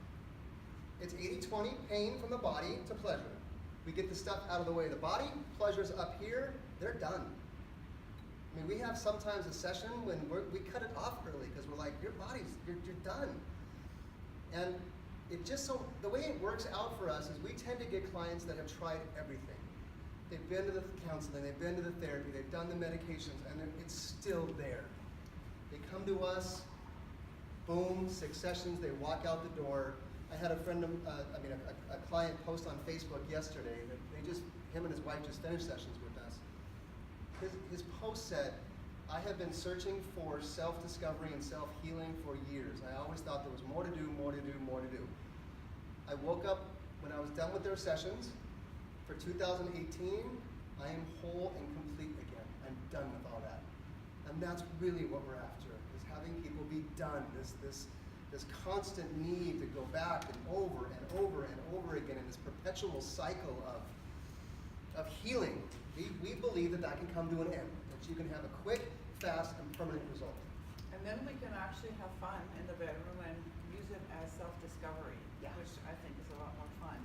Speaker 2: It's 80-20, pain from the body to pleasure. We get the stuff out of the way of the body, pleasure's up here, they're done. I mean, we have sometimes a session when we cut it off early because we're like, you're done. And it just the way it works out for us is we tend to get clients that have tried everything. They've been to the counseling, they've been to the therapy, they've done the medications, and it's still there. They come to us, boom, 6 sessions, they walk out the door. I had a client post on Facebook yesterday that him and his wife just finished sessions with us. His post said, I have been searching for self-discovery and self-healing for years. I always thought there was more to do, more to do, more to do. I woke up when I was done with their sessions. For 2018, I am whole and complete again. I'm done with all that. And that's really what we're after, is having people be done. This constant need to go back and over and over and over again in this perpetual cycle of healing. We believe that can come to an end, that you can have a quick, fast, and permanent result.
Speaker 1: And then we can actually have fun in the bedroom and use it as self-discovery,
Speaker 2: Yeah.
Speaker 1: which I think is a lot more fun,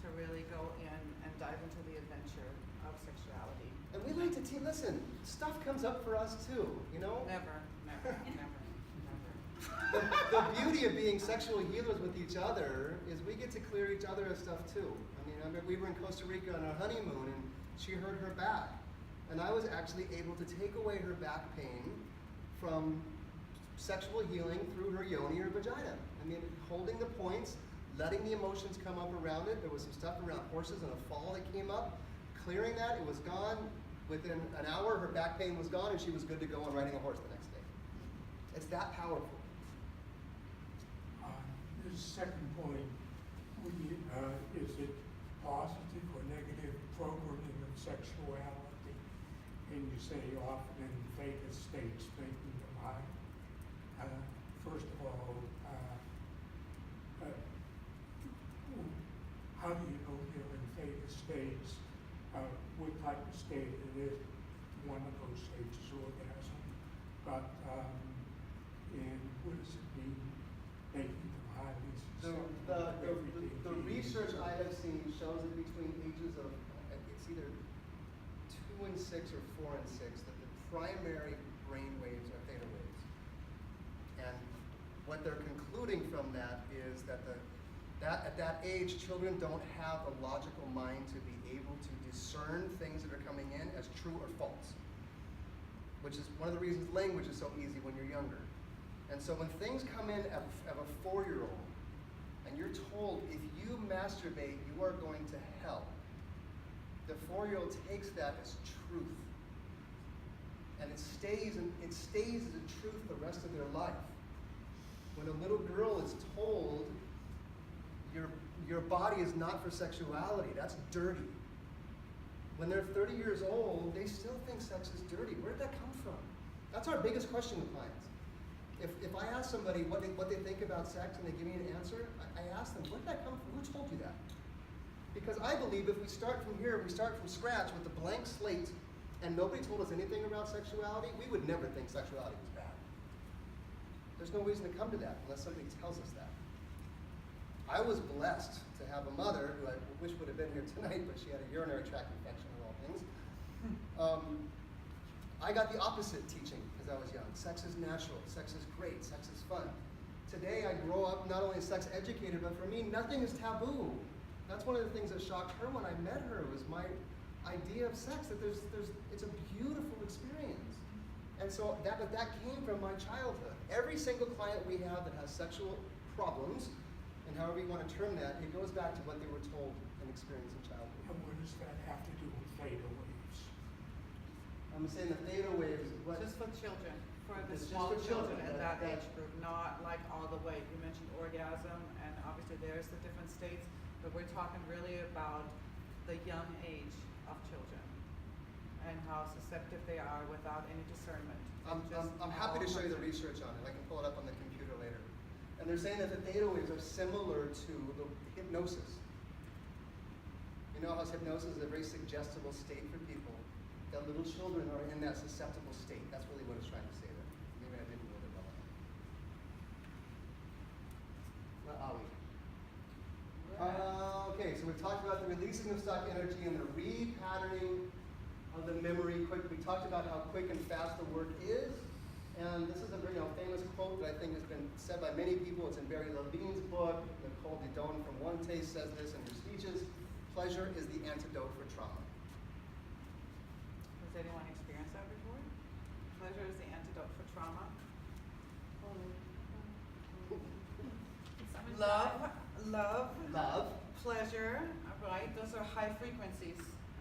Speaker 1: to really go in and dive into the adventure of sexuality.
Speaker 2: And we like to listen, stuff comes up for us too,
Speaker 1: Never.
Speaker 2: The beauty of being sexual healers with each other is we get to clear each other of stuff too. I mean, we were in Costa Rica on our honeymoon, and she hurt her back. And I was actually able to take away her back pain from sexual healing through her yoni or vagina. I mean, holding the points, letting the emotions come up around it. There was some stuff around horses and a fall that came up. Clearing that, it was gone. Within an hour, her back pain was gone and she was good to go on riding a horse the next day. It's that powerful.
Speaker 7: This second point, is it positive or negative programming of sexuality? And you say often in theta states, making the mind. First of all, how do you know you're in theta states? What type of state it is? One of those states is orgasm. But and what does it mean? Making them highly
Speaker 2: The research I have seen shows that between ages of, it's either 2 and 6 or 4 and 6, that the primary brain waves are theta waves. And what they're concluding from that is that at that age, children don't have a logical mind to be able to discern things that are coming in as true or false. Which is one of the reasons language is so easy when you're younger. And so when things come in of a 4-year-old, and you're told if you masturbate, you are going to hell, the 4-year-old takes that as truth. And it stays as a truth the rest of their life. When a little girl is told, your body is not for sexuality, that's dirty. When they're 30 years old, they still think sex is dirty. Where did that come from? That's our biggest question with clients. If I ask somebody what they think about sex and they give me an answer, I ask them, where did that come from? Who told you that? Because I believe if we start from here, we start from scratch with a blank slate, and nobody told us anything about sexuality, we would never think sexuality was bad. There's no reason to come to that unless somebody tells us that. I was blessed to have a mother who I wish would have been here tonight, but she had a urinary tract infection of all things. I got the opposite teaching as I was young. Sex is natural, sex is great, sex is fun. Today I grow up not only sex educated, but for me, nothing is taboo. That's one of the things that shocked her when I met her, was my idea of sex, that it's a beautiful experience. And so that came from my childhood. Every single client we have that has sexual problems, and however you want to term that, it goes back to what they were told and experienced in childhood.
Speaker 7: And what does that have to do with theta waves?
Speaker 2: I'm saying the theta waves, what?
Speaker 1: Just for children, for the
Speaker 2: It's just
Speaker 1: small
Speaker 2: for
Speaker 1: children
Speaker 2: children,
Speaker 1: in that
Speaker 2: that-
Speaker 1: age group, not like all the way. You mentioned orgasm, and obviously there's the different states, but we're talking really about the young age of children and how susceptible they are without any discernment.
Speaker 2: I'm happy to show you the research on it. I can pull it up on the computer later. And they're saying that the theta waves are similar to the hypnosis. You know how hypnosis is a very suggestible state for people? That little children are in that susceptible state. That's really what it's trying to say there. Maybe I didn't really well enough. Not Ali. Okay, so we've talked about the releasing of stock energy and the repatterning of the memory. We talked about how quick and fast the work is. And this is a very famous quote that I think has been said by many people. It's in Barry Levine's book. Nicole Didone from One Taste says this in her speeches. Pleasure is the antidote for trauma.
Speaker 1: Has anyone experienced that before? Pleasure is the antidote for trauma. Love, pleasure, right? Those are high frequencies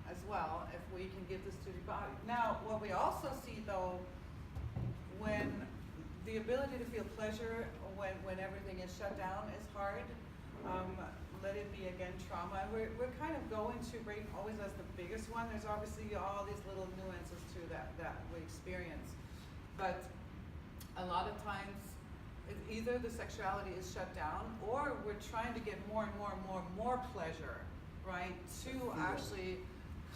Speaker 1: as well, if we can give this to the body. Now, what we also see though, when the ability to feel pleasure when everything is shut down is hard, let it be again trauma. We're kind of going to rate always as the biggest one. There's obviously all these little nuances to that we experience. But a lot of times, either the sexuality is shut down or we're trying to get more and more pleasure, right? To actually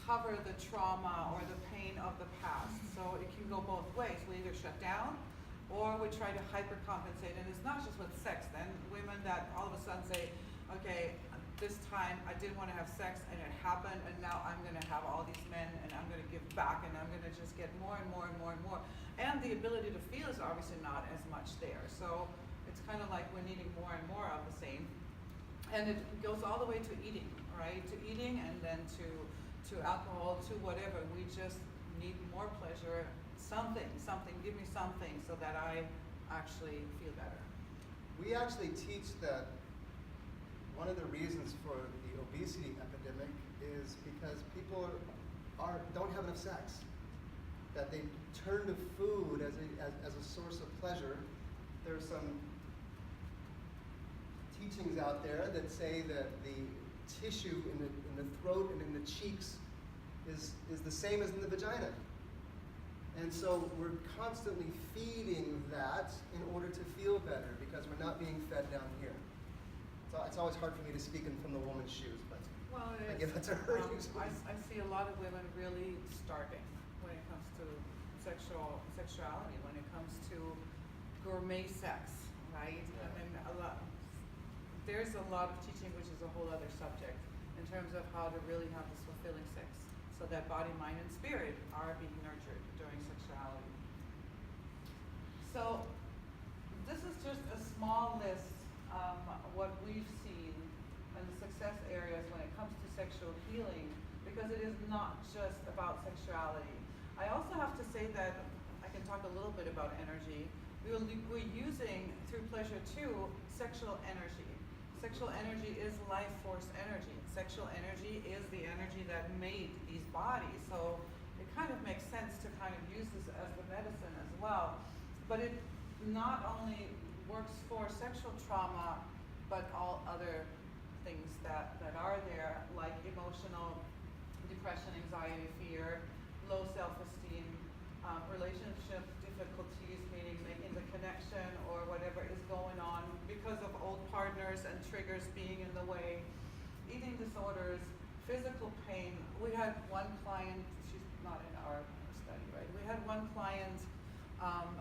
Speaker 1: cover the trauma or the pain of the past. So it can go both ways. We either shut down or we try to hypercompensate. And it's not just with sex then. Women that all of a sudden say, okay, this time I didn't want to have sex and it happened and now I'm going to have all these men and I'm going to give back and I'm going to just get more and more. And the ability to feel is obviously not as much there. So it's kind of like we're needing more and more of the same. And it goes all the way to eating, right? To eating and then to to alcohol, to whatever. We just need more pleasure, something, give me something so that I actually feel better.
Speaker 2: We actually teach that one of the reasons for the obesity epidemic is because people don't have enough sex. That they turn to food as a source of pleasure. There's some teachings out there that say that the tissue in the throat and in the cheeks is the same as in the vagina. And so we're constantly feeding that in order to feel better because we're not being fed down here. So it's always hard for me to speak from the woman's shoes, but
Speaker 1: Well,
Speaker 2: I give it to her usually.
Speaker 1: I see a lot of women really starving when it comes to sexuality, when it comes to gourmet sex, right?
Speaker 2: Yeah.
Speaker 1: I mean, there's a lot of teaching, which is a whole other subject, in terms of how to really have this fulfilling sex, so that body, mind, and spirit are being nurtured during sexuality. So this is just a small list of what we've seen and the success areas when it comes to sexual healing, because it is not just about sexuality. I also have to say that I can talk a little bit about energy. We're using, through pleasure too, sexual energy. Sexual energy is life force energy. Sexual energy is the energy that made these bodies. So it kind of makes sense to kind of use this as the medicine as well. But it not only works for sexual trauma, but all other things that are there, like emotional depression, anxiety, fear, low self-esteem, relationship difficulties, meaning making the connection or whatever is going on because of old partners and triggers being in the way, eating disorders, physical pain. We had one client, she's not in our study, right? We had one client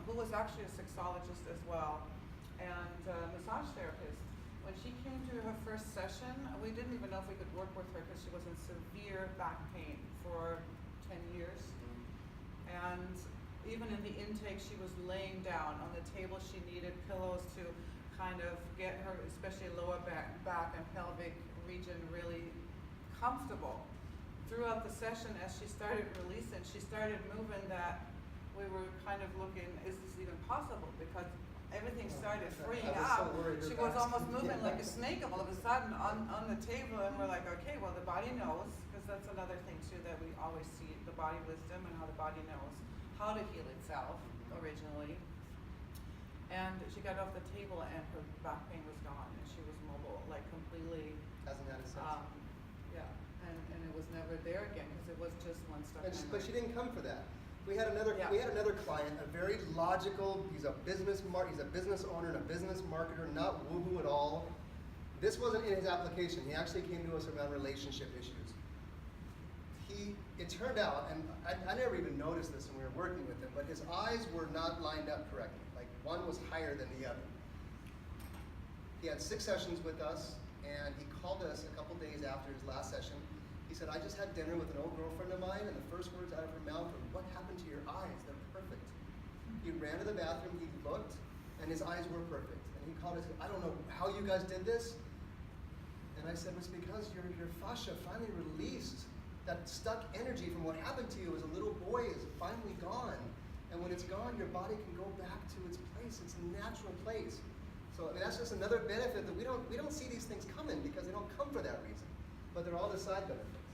Speaker 1: who was actually a sexologist as well, and a massage therapist. When she came to her first session, we didn't even know if we could work with her because she was in severe back pain for 10 years. And even in the intake, she was laying down on the table. She needed pillows to kind of get her, especially lower back and pelvic region, really comfortable. Throughout the session, as she started releasing, she started moving that we were kind of looking, is this even possible? Because everything started freeing
Speaker 2: I was so
Speaker 1: up.
Speaker 2: worried
Speaker 1: She
Speaker 2: you're
Speaker 1: was
Speaker 2: asking.
Speaker 1: almost moving
Speaker 2: Yeah.
Speaker 1: like a snake all of a sudden on the table, and we're like, okay, well, the body knows, because that's another thing too that we always see, the body wisdom and how the body knows how to heal itself originally. And she got off the table and her back pain was gone and she was mobile, like completely,
Speaker 2: Hasn't had a sense.
Speaker 1: yeah, and it was never there again because it was just one stuck
Speaker 2: But
Speaker 1: memory.
Speaker 2: she didn't come for that. We had another client, a very logical, he's a business owner and a business marketer, not woo-hoo at all. This wasn't in his application. He actually came to us around relationship issues. It turned out, and I never even noticed this when we were working with him, but his eyes were not lined up correctly. Like one was higher than the other. He had 6 sessions with us, and he called us a couple days after his last session. He said, I just had dinner with an old girlfriend of mine, and the first words out of her mouth were, what happened to your eyes? They're perfect. He ran to the bathroom, he looked, and his eyes were perfect. And he called us, I don't know how you guys did this. And I said, it's because your fascia finally released. That stuck energy from what happened to you as a little boy is finally gone. And when it's gone, your body can go back to its place, its natural place. So I mean, that's just another benefit that we don't see these things coming because they don't come for that reason. But they're all the side benefits.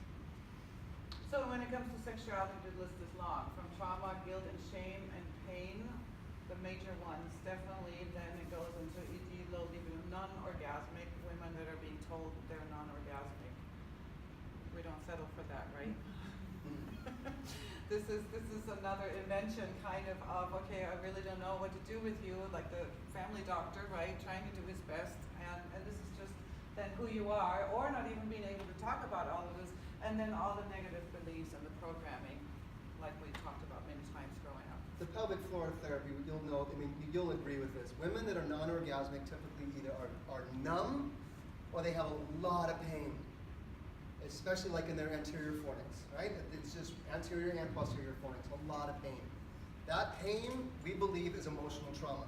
Speaker 1: So when it comes to sexuality, the list is long. From trauma, guilt, and shame, and pain, the major ones, definitely. Then it goes into ED, low libido, non-orgasmic, women that are being told they're non-orgasmic. We don't settle for that, right? This is another invention kind of, okay, I really don't know what to do with you, like the family doctor, right? Trying to do his best, and this is just then who you are, or not even being able to talk about all of this, and then all the negative beliefs and the programming, like we talked about many times growing up.
Speaker 2: The pelvic floor therapy, you'll know, I mean, you'll agree with this. Women that are non-orgasmic typically either are numb or they have a lot of pain, especially like in their anterior fornix, right? It's just anterior and posterior fornix, a lot of pain. That pain, we believe, is emotional trauma.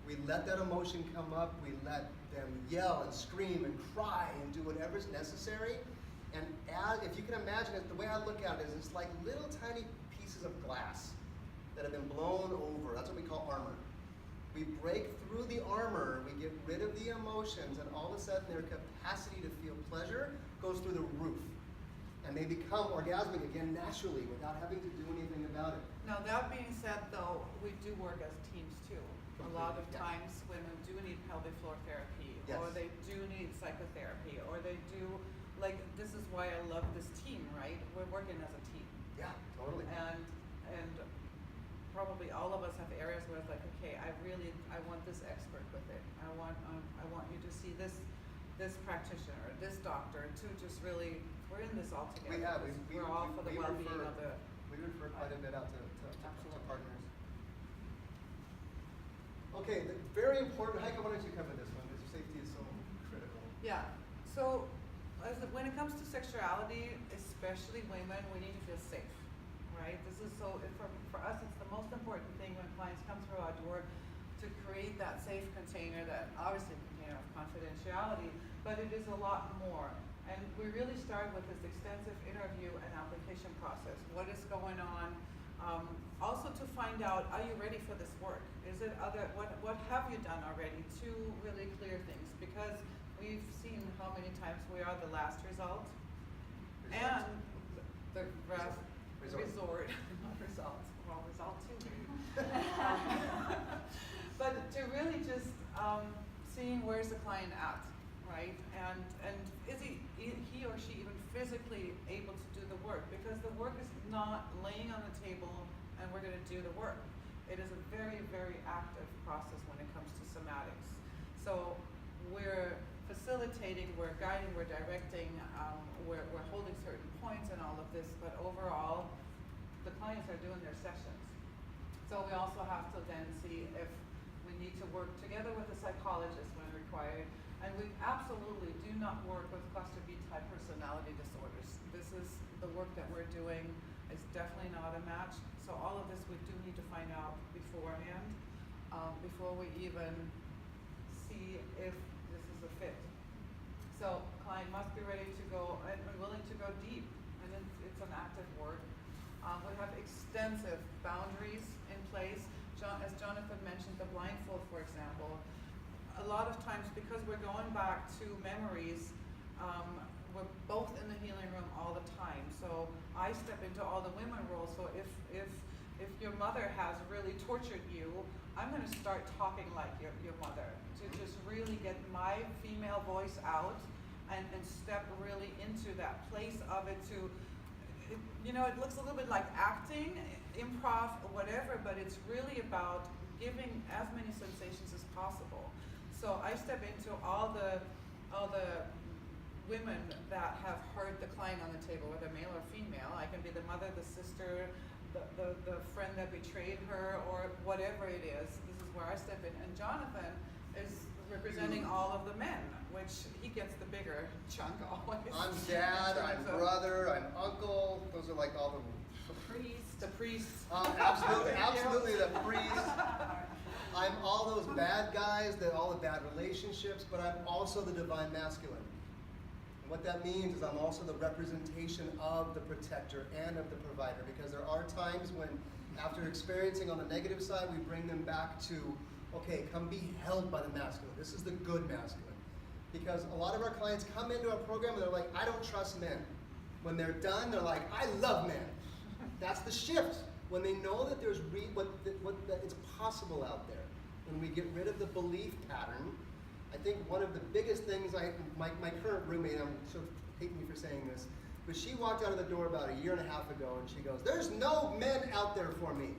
Speaker 2: We let that emotion come up, we let them yell and scream and cry and do whatever's necessary, And if you can imagine it, the way I look at it is it's like little tiny pieces of glass that have been blown over. That's what we call armor. We break through the armor, we get rid of the emotions, and all of a sudden their capacity to feel pleasure goes through the roof. And they become orgasmic again naturally without having to do anything about it.
Speaker 1: Now, that being said, though, we do work as teams too. A lot of
Speaker 2: Yeah.
Speaker 1: times women do need pelvic floor therapy, or
Speaker 2: Yes.
Speaker 1: they do need psychotherapy, or they do, like, this is why I love this team, right? We're working as a team.
Speaker 2: Yeah, totally.
Speaker 1: And probably all of us have areas where it's like, okay, I want this expert with it. I want you to see this practitioner, this doctor, to just really, we're in this all together.
Speaker 2: We have.
Speaker 1: We're all for the well-being of the.
Speaker 2: We refer quite a bit out to
Speaker 1: Absolutely.
Speaker 2: partners. Okay, very important. Heike, why don't you cover this one? Because safety is so critical.
Speaker 1: Yeah. So, when it comes to sexuality, especially women, we need to feel safe, right? This is for us, it's the most important thing when clients come through our door to create that safe container, that obviously container of confidentiality, but it is a lot more. And we really start with this extensive interview and application process. What is going on? Also to find out, are you ready for this work? Is it what have you done already to really clear things? Because we've seen how many times we are the last result. And the resort, not results, well, result too. But to really just seeing where's the client at, right? And is he or she even physically able to do the work? Because the work is not laying on the table and we're going to do the work. It is a very, very active process when it comes to somatics. So we're facilitating, we're guiding, we're directing, we're holding certain points and all of this, but overall, the clients are doing their sessions. So we also have to then see if we need to work together with a psychologist when required. And we absolutely do not work with cluster B type personality disorders. This is the work that we're doing is definitely not a match. So all of this we do need to find out beforehand, before we even see if this is a fit. So client must be ready to go and willing to go deep, and it's an active work. We have extensive boundaries in place. As Jonathan mentioned, the blindfold, for example. A lot of times, because we're going back to memories, we're both in the healing room all the time. So I step into all the women roles. So if your mother has really tortured you, I'm going to start talking like your mother to just really get my female voice out and step really into that place of it to, it looks a little bit like acting, improv, whatever, but it's really about giving as many sensations as possible. So I step into all the women that have heard the client on the table, whether male or female. I can be the mother, the sister, the friend that betrayed her, or whatever it is. This is where I step in. And Jonathan is representing all of the men, which he gets the bigger chunk always.
Speaker 2: I'm dad, I'm brother, I'm uncle. Those are like all the
Speaker 6: Priest.
Speaker 1: The priests.
Speaker 2: absolutely the priest. I'm all those bad guys, all the bad relationships, but I'm also the divine masculine. And what that means is I'm also the representation of the protector and of the provider, because there are times when, after experiencing on the negative side, we bring them back to, okay, come be held by the masculine. This is the good masculine. Because a lot of our clients come into our program and they're like, I don't trust men. When they're done, they're like, I love men. That's the shift. When they know that there's that it's possible out there. When we get rid of the belief pattern, I think one of the biggest things my current roommate, I'm sort of hating me for saying this, but she walked out of the door about a year and a half ago and she goes, there's no men out there for me.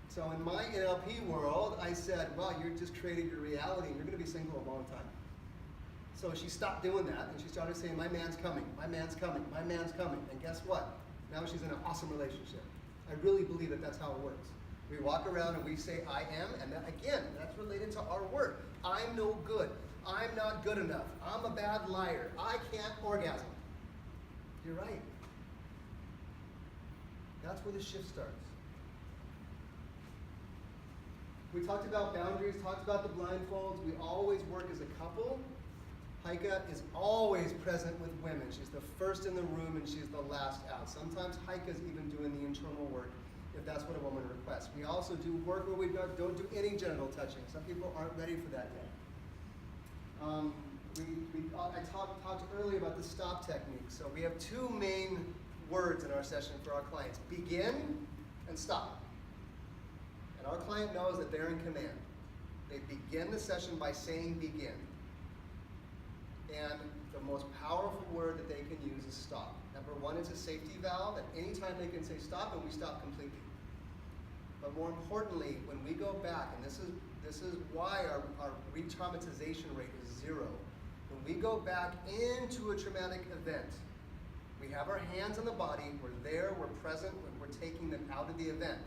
Speaker 2: So in my NLP world, I said, well, you just created your reality and you're going to be single a long time. So she stopped doing that and she started saying, my man's coming, my man's coming, my man's coming. And guess what? Now she's in an awesome relationship. I really believe that that's how it works. We walk around and we say, I am, and that, again, that's related to our work. I'm no good. I'm not good enough. I'm a bad liar. I can't orgasm. You're right. That's where the shift starts. We talked about boundaries, talked about the blindfolds. We always work as a couple. Heike is always present with women. She's the first in the room and she's the last out. Sometimes Heike is even doing the internal work if that's what a woman requests. We also do work where we don't do any genital touching. Some people aren't ready for that yet. I talked earlier about the stop technique. So we have two main words in our session for our clients: begin and stop. And our client knows that they're in command. They begin the session by saying begin. And the most powerful word that they can use is stop. Number one, it's a safety valve. At any time they can say stop, and we stop completely. But more importantly, when we go back, and this is why our re-traumatization rate is 0. When we go back into a traumatic event, we have our hands on the body, we're there, we're present, we're taking them out of the event.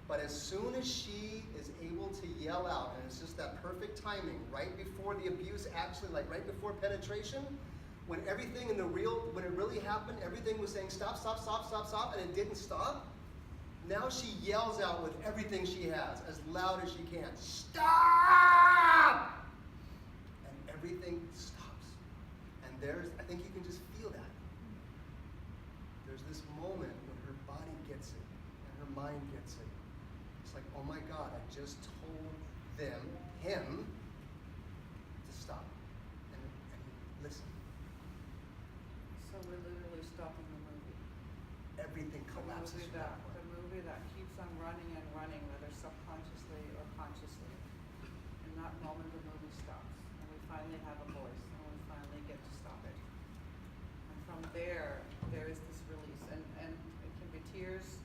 Speaker 2: But as soon as she is able to yell out, and it's just that perfect timing, right before the abuse actually, like right before penetration, when everything when it really happened, everything was saying stop, stop, stop, stop, stop, and it didn't stop. Now she yells out with everything she has, as loud as she can, stop! And everything stops. And I think you can just feel that. There's this moment when her body gets it, and her mind gets it. It's like, oh my God, I just told him, to stop and listen.
Speaker 1: So we're literally stopping the movie.
Speaker 2: Everything collapses from that point.
Speaker 1: The movie that keeps on running and running, whether subconsciously or consciously. In that moment, the movie stops, and we finally have a voice, and we finally get to stop it. And from there is this release, and it can be tears,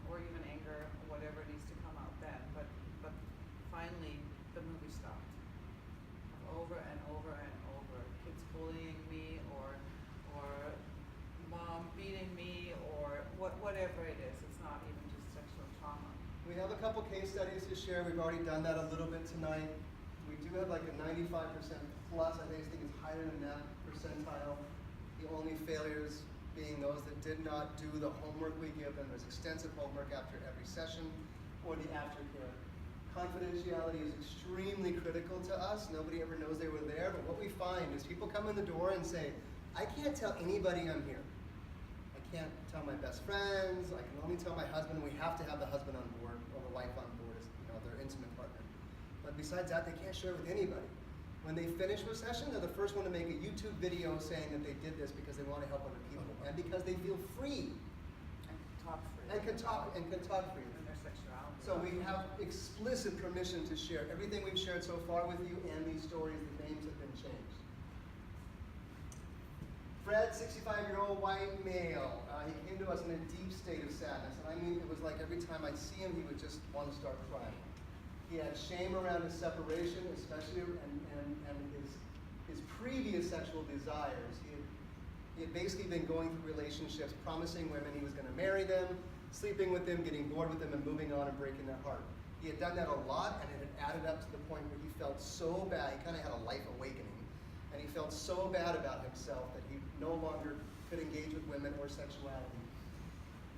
Speaker 1: or even anger, or whatever needs to come out then. But finally, the movie stopped. Over and over and over, kids bullying me, or mom beating me, or whatever it is. It's not even just sexual trauma.
Speaker 2: We have a couple case studies to share. We've already done that a little bit tonight. We do have like a 95% plus. I think it's higher than that percentile. The only failures being those that did not do the homework we give them. There's extensive homework after every session or the aftercare. Confidentiality is extremely critical to us. Nobody ever knows they were there, but what we find is people come in the door and say, I can't tell anybody I'm here. I can't tell my best friends. I can only tell my husband. We have to have the husband on board or the wife on board as their intimate partner. But besides that, they can't share it with anybody. When they finish a session, they're the first one to make a YouTube video saying that they did this because they want to help other people and because they feel free
Speaker 1: And talk free.
Speaker 2: and can talk freely.
Speaker 1: And their sexuality.
Speaker 2: So we have explicit permission to share everything we've shared so far with you, and these stories, the names have been changed. Fred, 65-year-old white male. He came to us in a deep state of sadness. And I mean, it was like every time I'd see him, he would just want to start crying. He had shame around his separation, especially, and his previous sexual desires. He had basically been going through relationships, promising women he was going to marry them, sleeping with them, getting bored with them, and moving on and breaking their heart. He had done that a lot, and it had added up to the point where he felt so bad. He kind of had a life awakening, and he felt so bad about himself that he no longer could engage with women or sexuality.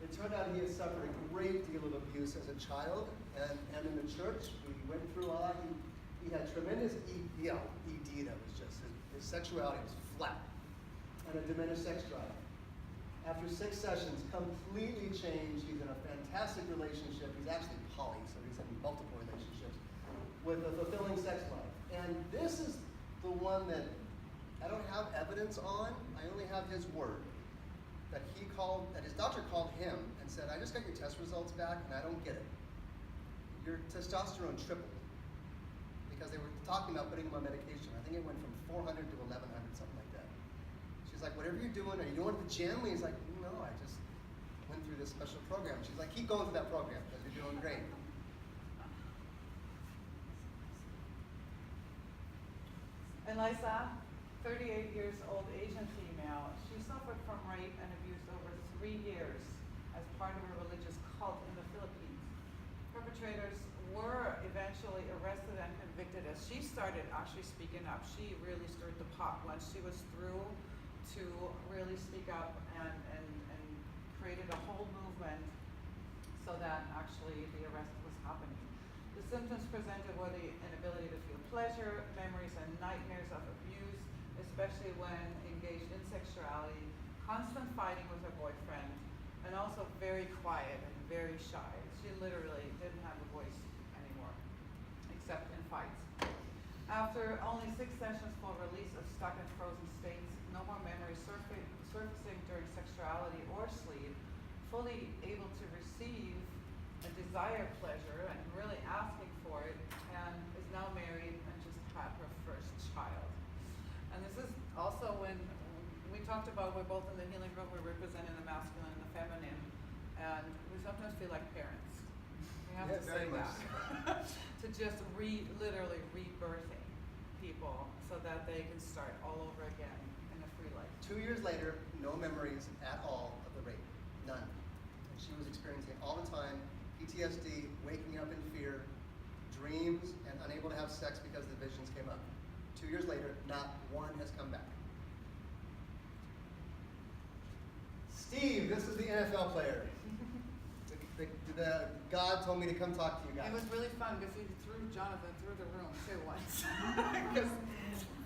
Speaker 2: It turned out he had suffered a great deal of abuse as a child, and in the church, we went through all that. He had tremendous ED that was just, his sexuality was flat, and a diminished sex drive. After 6 sessions, completely changed. He's in a fantastic relationship. He's actually poly, so he's in multiple relationships with a fulfilling sex life. And this is the one that I don't have evidence on. I only have his word. That his doctor called him and said, I just got your test results back and I don't get it. Your testosterone tripled. Because they were talking about putting him on medication. I think it went from 400 to 1100, something like that. She's like, whatever you're doing, are you going to the gym? He's like, no, I just went through this special program. She's like, keep going through that program because you're doing great.
Speaker 1: And Lisa, 38 years old Asian female, she suffered from rape and abuse over 3 years as part of a religious cult in the Philippines. Perpetrators were eventually arrested and convicted as she started actually speaking up. She really stirred the pot once she was through to really speak up and created a whole movement so that actually the arrest was happening. The symptoms presented were the inability to feel pleasure, memories and nightmares of abuse, especially when engaged in sexuality, constant fighting with her boyfriend, and also very quiet and very shy. She literally didn't have a voice anymore, except in fights. After only 6 sessions for release of stuck and frozen states, no more memories surfacing during sexuality or sleep, fully able to receive a desired pleasure and really asking for it, and is now married and just had her first child. And this is also when we talked about, we're both in the healing group, we're representing the masculine and the feminine, and we sometimes feel like parents. We have
Speaker 2: Yeah,
Speaker 1: to say
Speaker 2: very much
Speaker 1: that. To just literally rebirthing people so that they can start all over again in a free life.
Speaker 2: 2 years later, no memories at all of the rape. None. And she was experiencing it all the time, PTSD, waking up in fear, dreams, and unable to have sex because the visions came up. 2 years later, not one has come back. Steve, this is the NFL player. God told me to come talk to you guys.
Speaker 1: It was really fun because he threw Jonathan through the room too once. 'Cause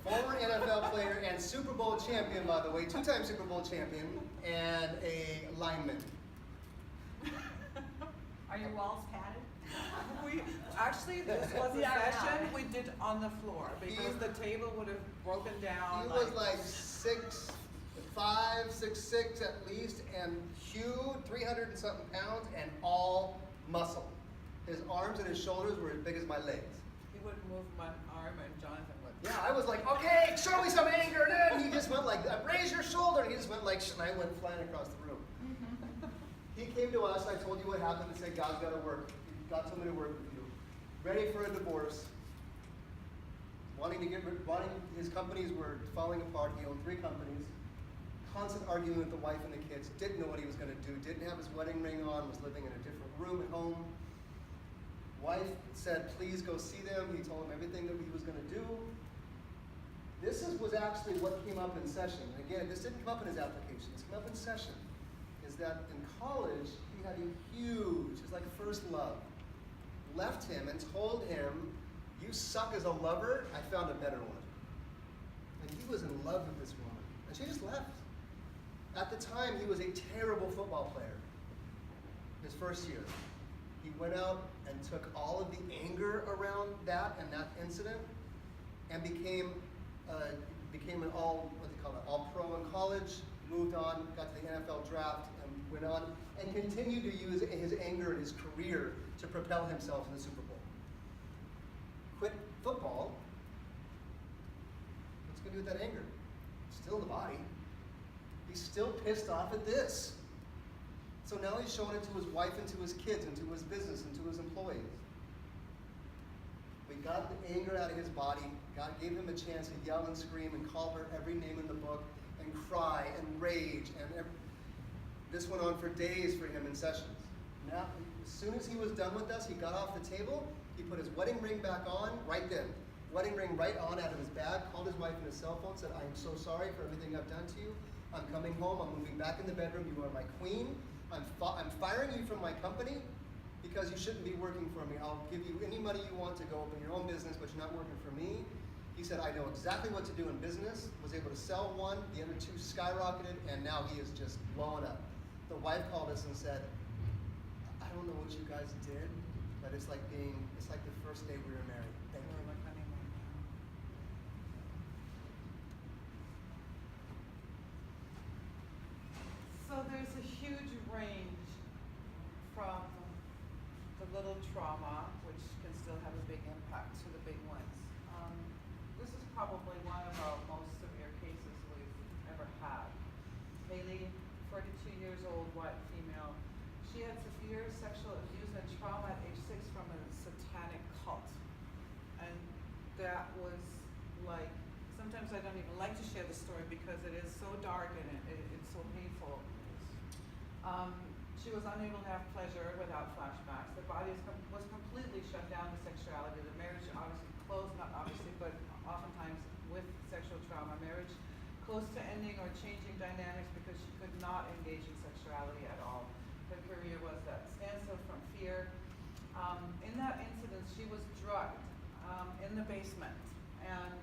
Speaker 2: Former NFL player and Super Bowl champion, by the way, 2-time Super Bowl champion, and a lineman.
Speaker 6: Are your walls padded?
Speaker 1: we actually, this was a
Speaker 6: Yeah,
Speaker 1: session
Speaker 6: yeah.
Speaker 1: we did on the floor because the table would have broken down.
Speaker 2: He was like 6'5", 6'6" at least, and huge, 300 and something pounds, and all muscle. His arms and his shoulders were as big as my legs.
Speaker 1: He would move one arm and Jonathan would.
Speaker 2: Yeah, I was like, okay, show me some anger. And he just went like, raise your shoulder. And he just went like, and I went flying across the room. He came to us. I told you what happened and said, God's got to work. God told me to work with you. Ready for a divorce. Wanting his companies were falling apart. He owned 3 companies. Constant arguing with the wife and the kids. Didn't know what he was going to do. Didn't have his wedding ring on. Was living in a different room at home. Wife said, please go see them. He told him everything that he was going to do. This was actually what came up in session. And again, this didn't come up in his application. This came up in session. Is that in college, he had a huge, it's like first love. Left him and told him, you suck as a lover, I found a better one. And he was in love with this woman. And she just left. At the time, he was a terrible football player. His first year. He went out and took all of the anger around that and that incident and became an all pro in college, moved on, got to the NFL draft, and went on and continued to use his anger in his career to propel himself in the Super Bowl. Quit football. What's he going to do with that anger? Still in the body. He's still pissed off at this. So now he's showing it to his wife and to his kids and to his business and to his employees. We got the anger out of his body. God gave him a chance to yell and scream and call her every name in the book and cry and rage. This went on for days for him in sessions. Now, as soon as he was done with us, he got off the table. He put his wedding ring back on right then. Wedding ring right on out of his bag, called his wife on his cell phone, said, I am so sorry for everything I've done to you. I'm coming home. I'm moving back in the bedroom. You are my queen. I'm firing you from my company because you shouldn't be working for me. I'll give you any money you want to go open your own business, but you're not working for me. He said, I know exactly what to do in business, was able to sell one, the other 2 skyrocketed, and now he is just blowing up. The wife called us and said, I don't know what you guys did, but it's like the first day we were married. Thank you.
Speaker 1: So there's a huge range from the little trauma, which can still have a big impact, to the big ones. This is probably one of our most severe cases we've ever had. Haley, 42 years old, white female. She had severe sexual abuse and trauma at age 6 from a satanic cult. And that was like, sometimes I don't even like to share the story because it is so dark and it's so painful. She was unable to have pleasure without flashbacks. The body was completely shut down to sexuality. The marriage obviously closed, not obviously, but oftentimes with sexual trauma. Marriage close to ending or changing dynamics because she could not engage in sexuality at all. Her career was at standstill from fear. In that incident, she was drugged in the basement, and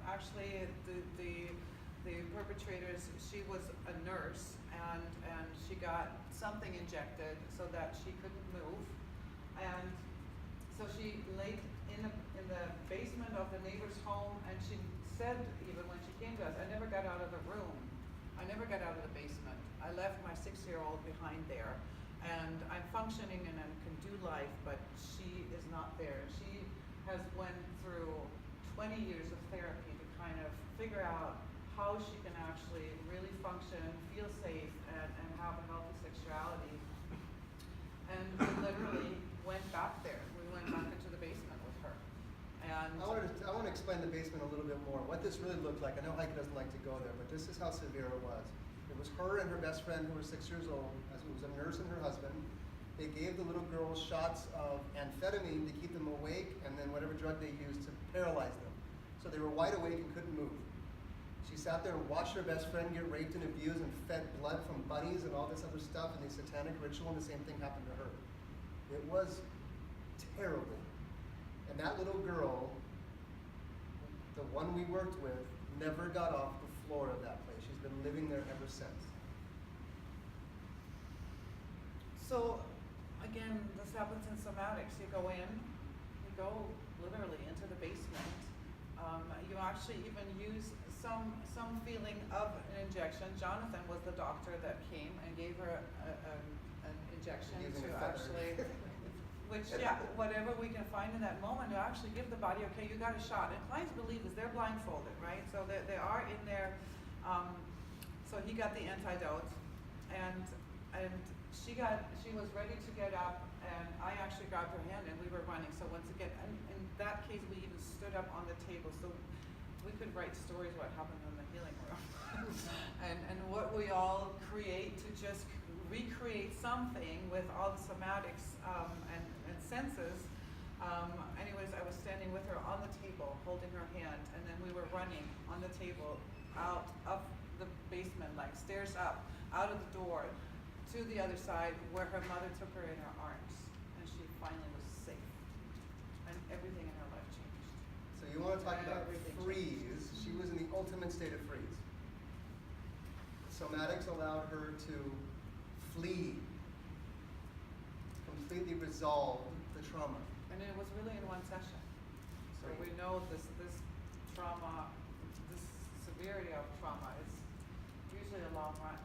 Speaker 1: actually, the perpetrators, she was a nurse, and she got something injected so that she couldn't move. And so she laid in the basement of the neighbor's home, and she said, even when she came to us, I never got out of the room. I never got out of the basement. I left my 6-year-old behind there, and I'm functioning and I can do life, but she is not there. She has went through 20 years of therapy to kind of figure out how she can actually really function, feel safe, and have a healthy sexuality. And we literally went back there. We went back into the basement with her. And
Speaker 2: I want to explain the basement a little bit more. What this really looked like. I know Heike doesn't like to go there, but this is how severe it was. It was her and her best friend, who was 6 years old. As it was a nurse and her husband. They gave the little girls shots of amphetamine to keep them awake, and then whatever drug they used to paralyze them. So they were wide awake and couldn't move. She sat there and watched her best friend get raped and abused and fed blood from bunnies and all this other stuff and the satanic ritual, and the same thing happened to her. It was terrible. And that little girl, the one we worked with, never got off the floor of that place. She's been living there ever since.
Speaker 1: so, again, this happens in somatics. You go literally into the basement. You actually even use some feeling of an injection. Jonathan was the doctor that came and gave her an injection
Speaker 2: Using
Speaker 1: to
Speaker 2: a feather.
Speaker 1: actually, which, yeah, whatever we can find in that moment to actually give the body, okay, you got a shot. And clients believe this, they're blindfolded, right? So they are in there. So he got the antidote, and she was ready to get up, and I actually grabbed her hand, and we were running. So once again, in that case, we even stood up on the table, so we could write stories what happened in the healing room, and what we all create to just recreate something with all the somatics and senses. Anyways, I was standing with her on the table, holding her hand, and then we were running on the table out of the basement, like stairs up, out of the door, to the other side where her mother took her in her arms, and she finally was safe, and everything in her life changed.
Speaker 2: So you want to talk about
Speaker 1: Everything
Speaker 2: freeze. She was in the ultimate state of freeze. Somatics allowed her to flee, completely resolve the trauma.
Speaker 1: And it was really in one session. So
Speaker 2: Right.
Speaker 1: we know this trauma, this severity of trauma is usually a long run.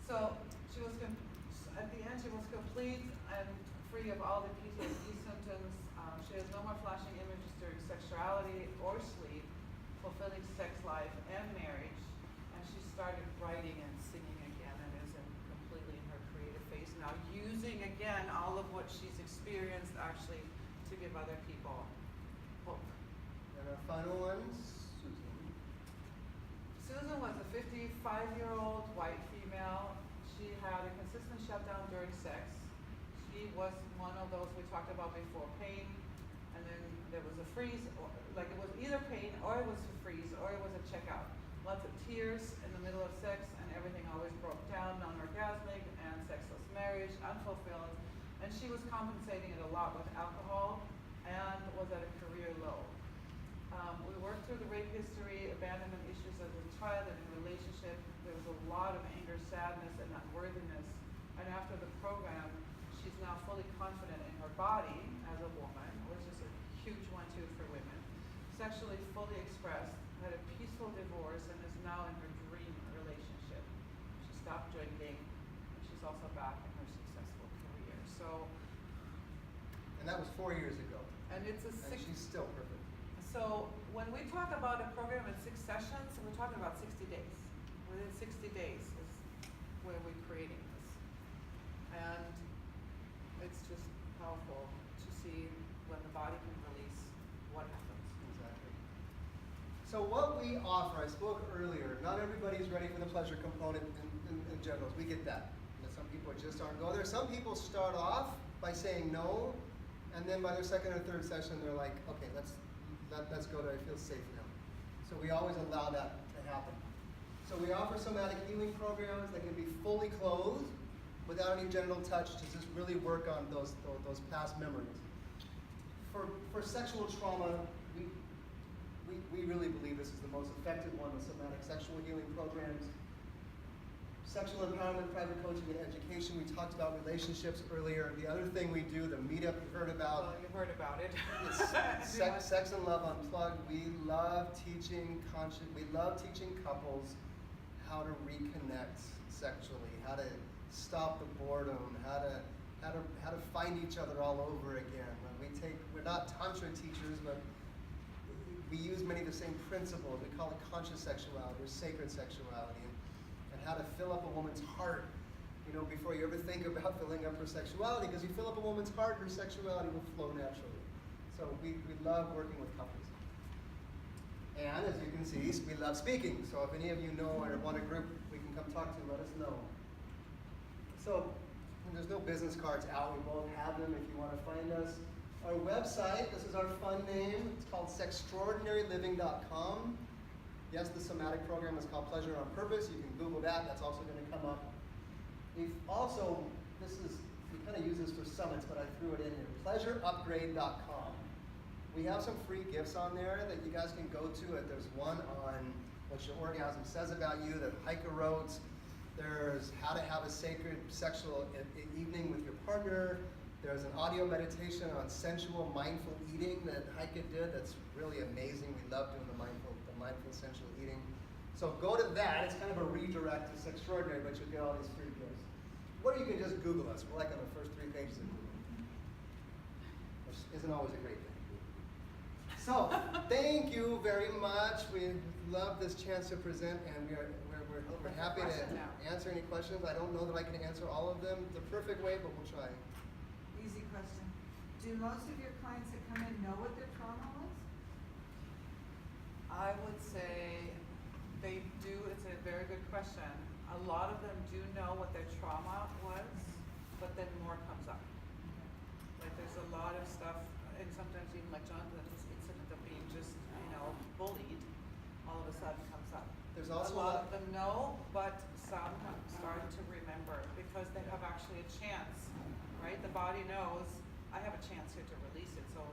Speaker 1: So she was, at the end, she was complete and free of all the PTSD symptoms. She has no more flashing images during sexuality or sleep, fulfilling sex life and marriage. And she started writing and singing again, and is completely in her creative phase now, using again all of what she's experienced actually to give other people hope.
Speaker 2: And our final one, Susan.
Speaker 1: Susan was a 55-year-old white female. She had a consistent shutdown during sex. She was one of those we talked about before, pain, and then there was a freeze, or, like it was either pain, or it was a freeze, or it was a checkout. Lots of tears in the middle of sex, and everything always broke down, non-orgasmic, and sexless marriage, unfulfilled. And she was compensating it a lot with alcohol, and was at a career low. We worked through the rape history, abandonment issues as a child and in relationship. There was a lot of anger, sadness, and unworthiness. And after the program, she's now fully confident in her body as a woman, which is a huge one-two for women. Sexually fully expressed, had a peaceful divorce, and is now in her dream relationship. She stopped drinking, and she's also back in her successful career. So,
Speaker 2: And that was 4 years ago.
Speaker 1: and it's a
Speaker 2: And
Speaker 1: six.
Speaker 2: she's still perfect.
Speaker 1: So when we talk about a program in 6 sessions, we're talking about 60 days. Within 60 days is where we're creating this. And it's just powerful to see when the body can release what happens.
Speaker 2: Exactly. So what we offer, I spoke earlier, not everybody's ready for the pleasure component in generals. We get that. And some people just aren't go there. Some people start off by saying no, and then by their second or third session, they're like, okay, let's go there, I feel safe now. So we always allow that to happen. So we offer somatic healing programs that can be fully clothed without any genital touch to just really work on those past memories. For sexual trauma, we really believe this is the most effective one, the somatic sexual healing programs. Sexual empowerment, private coaching, and education. We talked about relationships earlier. The other thing we do, the meetup you heard about,
Speaker 1: Well, you heard about it.
Speaker 2: is sex and Love Unplugged. We love teaching couples how to reconnect sexually, how to stop the boredom, how to find each other all over again. We're not tantra teachers, but we use many of the same principles. We call it conscious sexuality or sacred sexuality, and how to fill up a woman's heart, before you ever think about filling up her sexuality, because you fill up a woman's heart, her sexuality will flow naturally. So we love working with couples. And as you can see, we love speaking. So if any of you know or want a group we can come talk to, let us know. So there's no business cards out. We both have them if you want to find us. Our website, this is our fun name. It's called sextraordinaryliving.com. Yes, the somatic program is called Pleasure on Purpose. You can Google that. That's also going to come up. We've also, we kind of use this for summits, but I threw it in here, pleasureupgrade.com. We have some free gifts on there that you guys can go to. There's one on what your orgasm says about you that Heike wrote. There's how to have a sacred sexual evening with your partner. There's an audio meditation on sensual mindful eating that Heike did that's really amazing. We love doing the mindful sensual eating. So go to that. It's kind of a redirect to Sextraordinary, but you'll get all these free gifts. Or you can just Google us. We're like on the first 3 pages of Google, which isn't always a great thing. So, thank you very much. We love this chance to present, and we're happy to answer any questions. I don't know that I can answer all of them the perfect way, but we'll try.
Speaker 8: Easy question. Do most of your clients that come in know what their trauma was?
Speaker 1: I would say they do. It's a very good question. A lot of them do know what their trauma was, but then more comes up. Like there's a lot of stuff, and sometimes even like Jonathan's incident of being just, bullied, all of a sudden comes up.
Speaker 2: There's also
Speaker 1: a lot of them know, but some have started to remember because they have actually a chance, right? The body knows I have a chance here to release it, so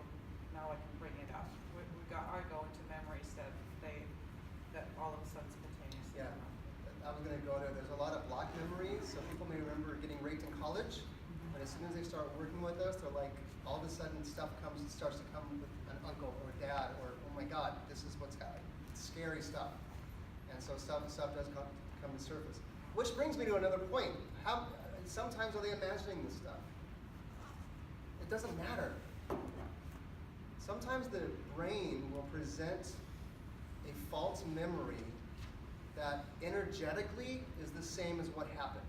Speaker 1: now I can bring it up. We are going to memories that all of a sudden spontaneously
Speaker 2: Yeah.
Speaker 1: come up.
Speaker 2: I was going to go there. There's a lot of block memories. So people may remember getting raped in college, but as soon as they start working with us, they're like, all of a sudden stuff starts to come with an uncle or dad, or oh my God, this is what's happening. It's scary stuff. And so stuff does come to surface. Which brings me to another point. Sometimes are they imagining this stuff? It doesn't matter. Sometimes the brain will present a false memory that energetically is the same as what happened,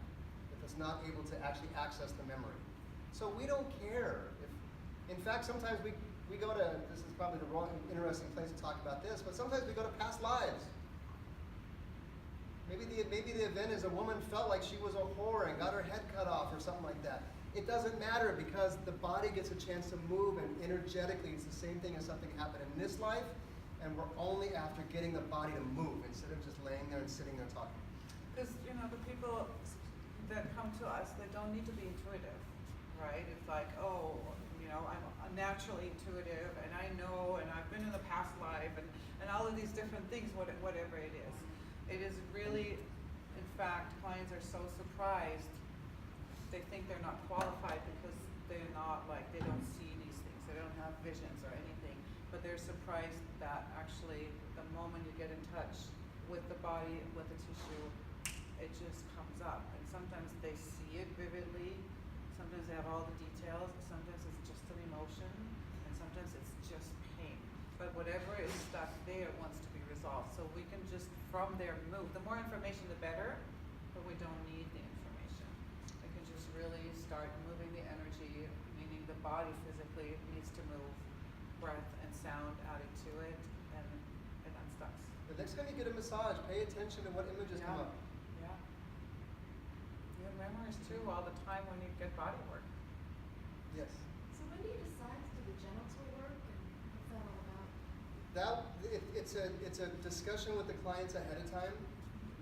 Speaker 2: if it's not able to actually access the memory. So we don't care. In fact, sometimes we go to, this is probably the wrong, interesting place to talk about this, but sometimes we go to past lives. Maybe the event is a woman felt like she was a whore and got her head cut off or something like that. It doesn't matter because the body gets a chance to move, and energetically it's the same thing as something happened in this life, and we're only after getting the body to move instead of just laying there and sitting there talking.
Speaker 1: Because, the people that come to us, they don't need to be intuitive, right? It's like, I'm naturally intuitive, and I know, and I've been in the past life, and all of these different things, whatever it is. It is really, in fact, clients are so surprised. They think they're not qualified because they're not, they don't see these things. They don't have visions or anything. But they're surprised that actually the moment you get in touch with the body, with the tissue, it just comes up. And sometimes they see it vividly. Sometimes they have all the details. Sometimes it's just an emotion. And sometimes it's just pain. But whatever is stuck there wants to be resolved. So we can just, from there, move. The more information, the better. But we don't need the information. We can just really start moving the energy, meaning the body physically needs to move. Breath and sound added to it, and unstucks.
Speaker 2: The next time you get a massage, pay attention to what images come up.
Speaker 1: Yeah. You have memories too all the time when you get body work.
Speaker 2: Yes.
Speaker 5: So when do you decide to do the genital work, and what's that all about?
Speaker 2: It's a discussion with the clients ahead of time,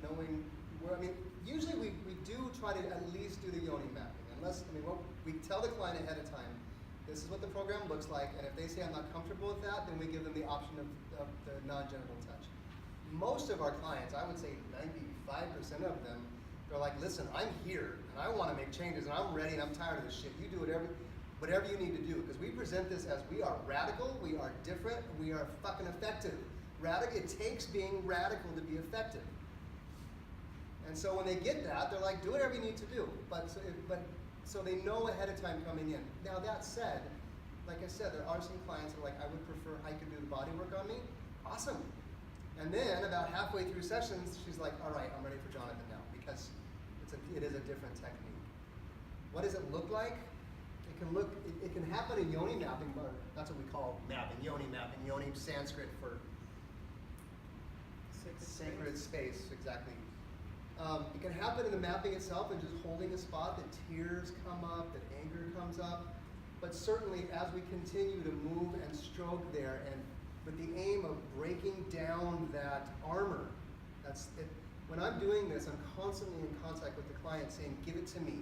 Speaker 2: knowing where, usually we do try to at least do the yoni mapping, what we tell the client ahead of time, this is what the program looks like, and if they say I'm not comfortable with that, then we give them the option of the non-genital touch. most of our clients, I would say 95% of them, they're like, listen, I'm here and I want to make changes and I'm ready and I'm tired of this shit. You do whatever you need to do, because we present this as we are radical, we are different, we are fucking effective. It takes being radical to be effective. And so when they get that, they're like, do whatever you need to do. So they know ahead of time coming in. Now that said, like I said, there are some clients that are like, I would prefer Heike to do the body work on me. Awesome. And then about halfway through sessions, she's like, all right, I'm ready for Jonathan now, because it is a different technique. What does it look like? It can happen in yoni mapping, but that's what we call mapping, yoni Sanskrit for sacred space, exactly. It can happen in the mapping itself and just holding a spot, that tears come up, that anger comes up. But certainly as we continue to move and stroke there, and with the aim of breaking down that armor, that's it. When I'm doing this, I'm constantly in contact with the client saying, give it to me,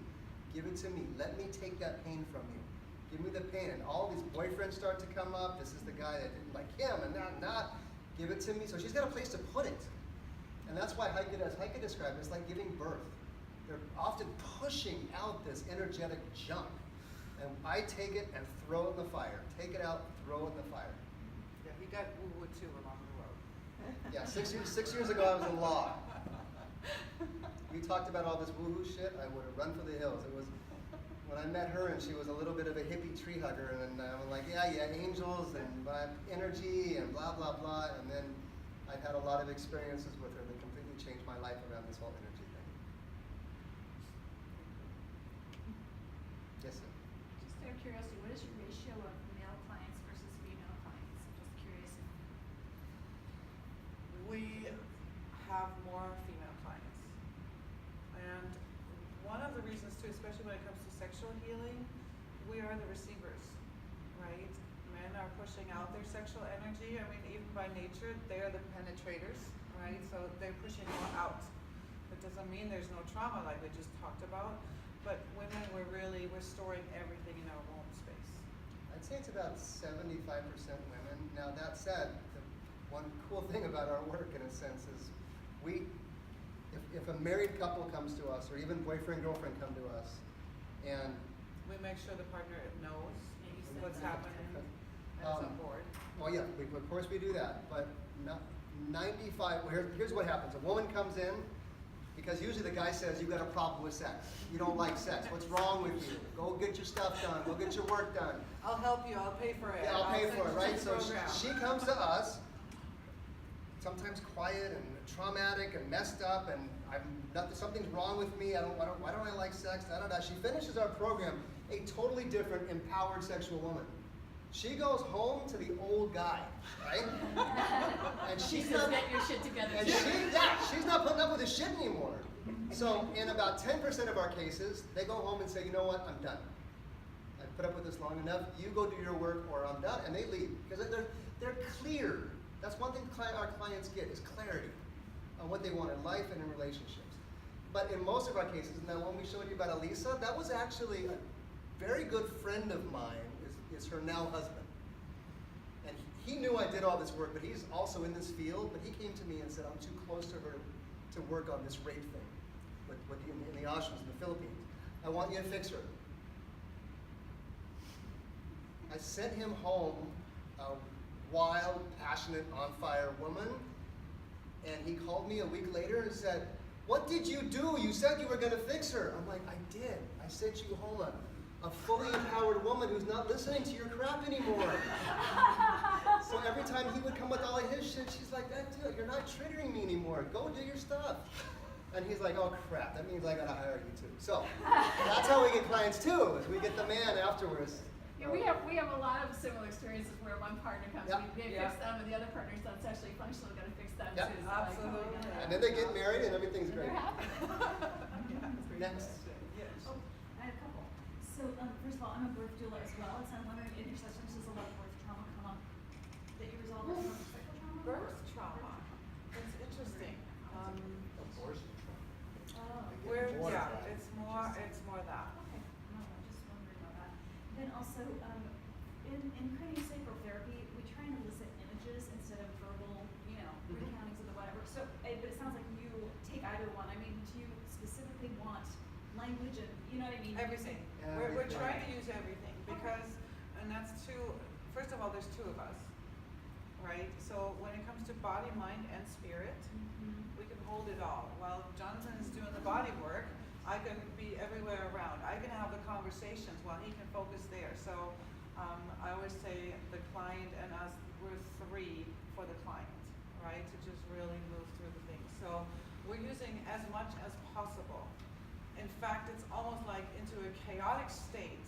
Speaker 2: let me take that pain from you. Give me the pain. And all these boyfriends start to come up. This is the guy that didn't like him, and not. Give it to me. So she's got a place to put it. And that's why Heike, as Heike described, it's like giving birth. They're often pushing out this energetic junk. And I take it and throw it in the fire. Take it out, throw it in the fire.
Speaker 1: Yeah, he got woo-woo too along the road.
Speaker 2: Yeah, 6 years ago I was in law. We talked about all this woo-woo shit, I would have run for the hills. It was when I met her and she was a little bit of a hippie tree hugger, and I'm like, yeah, angels and energy and blah, blah, blah. And then I've had a lot of experiences with her that completely changed my life around this whole energy thing. Yes, sir.
Speaker 6: Just out of curiosity, what is your ratio of male clients versus female clients? I'm just curious.
Speaker 1: We have more female clients. And one of the reasons too, especially when it comes to sexual healing, we are the receivers, right? Men are pushing out their sexual energy. I mean, even by nature, they are the penetrators, right? So they're pushing more out. It doesn't mean there's no trauma like we just talked about, but women, we're storing everything in our womb space.
Speaker 2: I'd say it's about 75% women. Now that said, the one cool thing about our work in a sense is if a married couple comes to us, or even boyfriend, girlfriend come to us, and
Speaker 1: We make sure the partner knows
Speaker 6: Yeah, you said
Speaker 1: what's
Speaker 6: that.
Speaker 1: happening and is on board.
Speaker 2: well, yeah, of course we do that, but 95, well, here's what happens. A woman comes in, because usually the guy says, you've got a problem with sex. You don't like sex. What's wrong with you? Go get your stuff done. Go get your work done.
Speaker 1: I'll help you, I'll pay for it.
Speaker 2: Yeah, I'll pay
Speaker 1: send
Speaker 2: for it,
Speaker 1: you
Speaker 2: right?
Speaker 1: to the
Speaker 2: So
Speaker 1: program.
Speaker 2: she comes to us, sometimes quiet and traumatic and messed up, and something's wrong with me. Why don't I like sex? Da, da, da. She finishes our program, a totally different, empowered sexual woman. She goes home to the old guy, right? And she's not,
Speaker 6: get your shit together.
Speaker 2: and she's not putting up with his shit anymore. So in about 10% of our cases, they go home and say, you know what, I'm done. I've put up with this long enough. You go do your work, or I'm done, and they leave because they're clear. That's one thing our clients get is clarity on what they want in life and in relationships. But in most of our cases, now when we showed you about Elisa, that was actually a very good friend of mine, is her now husband. And he knew I did all this work, but he's also in this field, but he came to me and said, I'm too close to her to work on this rape thing in the ashrams in the Philippines. I want you to fix her. I sent him home a wild, passionate, on-fire woman, and he called me a week later and said, what did you do? You said you were going to fix her. I'm like, I did. I sent you home a fully empowered woman who's not listening to your crap anymore. So every time he would come with all of his shit, she's like, dude, you're not triggering me anymore. Go do your stuff. And he's like, oh crap, that means I gotta hire you too. So that's how we get clients too, is we get the man afterwards.
Speaker 6: Yeah, we have a lot of similar experiences where one partner comes,
Speaker 2: Yep.
Speaker 6: we fix them, and the other partner says, it's actually functionally gonna fix them
Speaker 2: Yep.
Speaker 6: too. So like,
Speaker 1: Absolutely.
Speaker 6: oh my God.
Speaker 2: And then they get married and everything's
Speaker 6: And
Speaker 2: great.
Speaker 6: they're happy.
Speaker 2: Next.
Speaker 1: Yes.
Speaker 6: Oh, I had a couple. So, first of all, I'm a birth doula as well, so I'm wondering, in your sessions, does a lot of birth trauma come up that you resolve as well as sexual trauma?
Speaker 1: Birth trauma. It's interesting.
Speaker 7: Abortion trauma.
Speaker 6: Oh.
Speaker 1: It's more that.
Speaker 6: Okay, no, I'm just wondering about that. Then also, in craniosacral therapy, we try and elicit images instead of verbal, recountings of the whatever. language and, you know what I mean?
Speaker 1: Everything. We're
Speaker 2: Everything.
Speaker 1: trying to use everything because, and that's first of all, there's two of us, right? So when it comes to body, mind, and spirit, we can hold it all. While Jonathan is doing the body work, I can be everywhere around. I can have the conversations while he can focus there. So I always say the client and us, we're three for the client, right? To just really move through the things. So we're using as much as possible. In fact, it's almost like into a chaotic state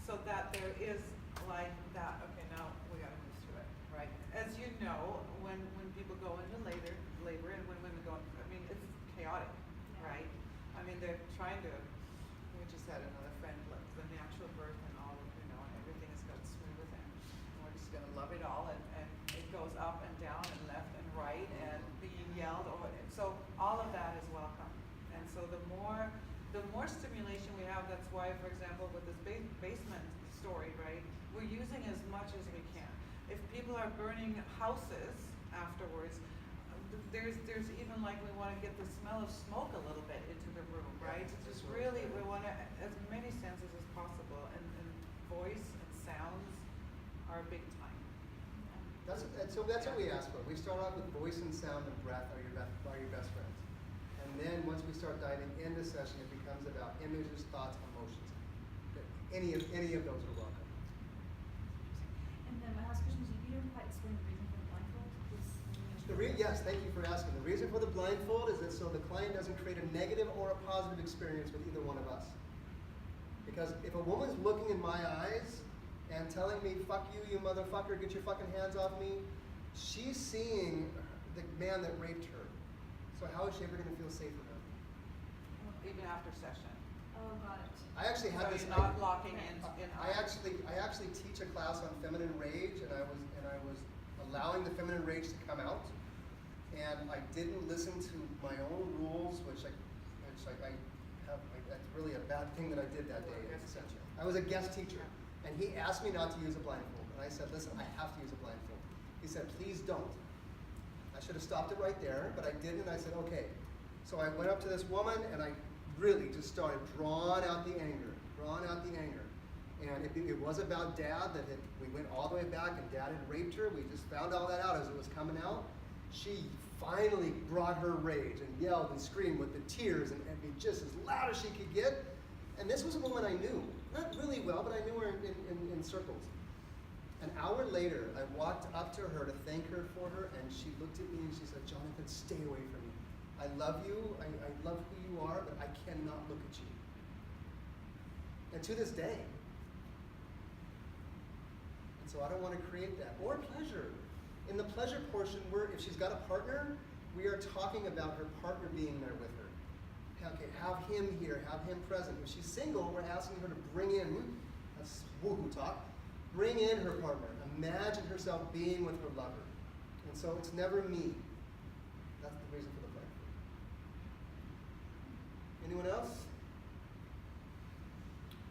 Speaker 1: so that there is like that, okay, now we gotta move through it, right? As you know, when people go into labor and when women go, I mean, it's chaotic, right? I mean, they're trying to, we just had another friend, like the natural birth and all of, and everything is got smooth and we're just gonna love it all and it goes up and down and left and right and being yelled over. So all of that is welcome. And so the more stimulation we have, that's why, for example, with this basement story, right, we're using as much as we can. If people are burning houses afterwards, there's even like we want to get the smell of smoke a little bit into the room, right? It's just really, we want to, as many senses as possible, and voice and sounds are big time.
Speaker 2: So that's what we ask for. We start off with voice and sound and breath are your best friends. And then once we start diving into session, it becomes about images, thoughts, emotions. Any of those are welcome.
Speaker 6: And then my last question is, you didn't quite explain the reason for the blindfold.
Speaker 2: Yes, thank you for asking. The reason for the blindfold is that so the client doesn't create a negative or a positive experience with either one of us. Because if a woman's looking in my eyes and telling me, fuck you, you motherfucker, get your fucking hands off me, she's seeing the man that raped her. So how is she ever going to feel safe enough?
Speaker 1: Even after session.
Speaker 6: Oh, got it.
Speaker 2: I actually had
Speaker 1: So
Speaker 2: this.
Speaker 1: you're not locking in.
Speaker 2: I actually teach a class on feminine rage, and I was allowing the feminine rage to come out, and I didn't listen to my own rules, which that's really a bad thing that I did that day. I was a guest teacher, and he asked me not to use a blindfold, and I said, listen, I have to use a blindfold. He said, please don't. I should have stopped it right there, but I didn't, and I said, okay. So I went up to this woman, and I really just started drawing out the anger. And it was about Dad, we went all the way back, and Dad had raped her. We just found all that out as it was coming out. She finally brought her rage and yelled and screamed with the tears and just as loud as she could get. And this was a woman I knew, not really well, but I knew her in circles. An hour later, I walked up to her to thank her for her, and she looked at me and she said, Jonathan, stay away from me. I love you, I love who you are, but I cannot look at you. And to this day. And so I don't want to create that. Or pleasure. In the pleasure portion, if she's got a partner, we are talking about her partner being there with her. Okay, have him here, have him present. If she's single, we're asking her to bring in, that's woohoo talk, bring in her partner. Imagine herself being with her lover. And so it's never me. That's the reason for the plan. Anyone else?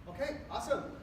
Speaker 2: Okay, awesome.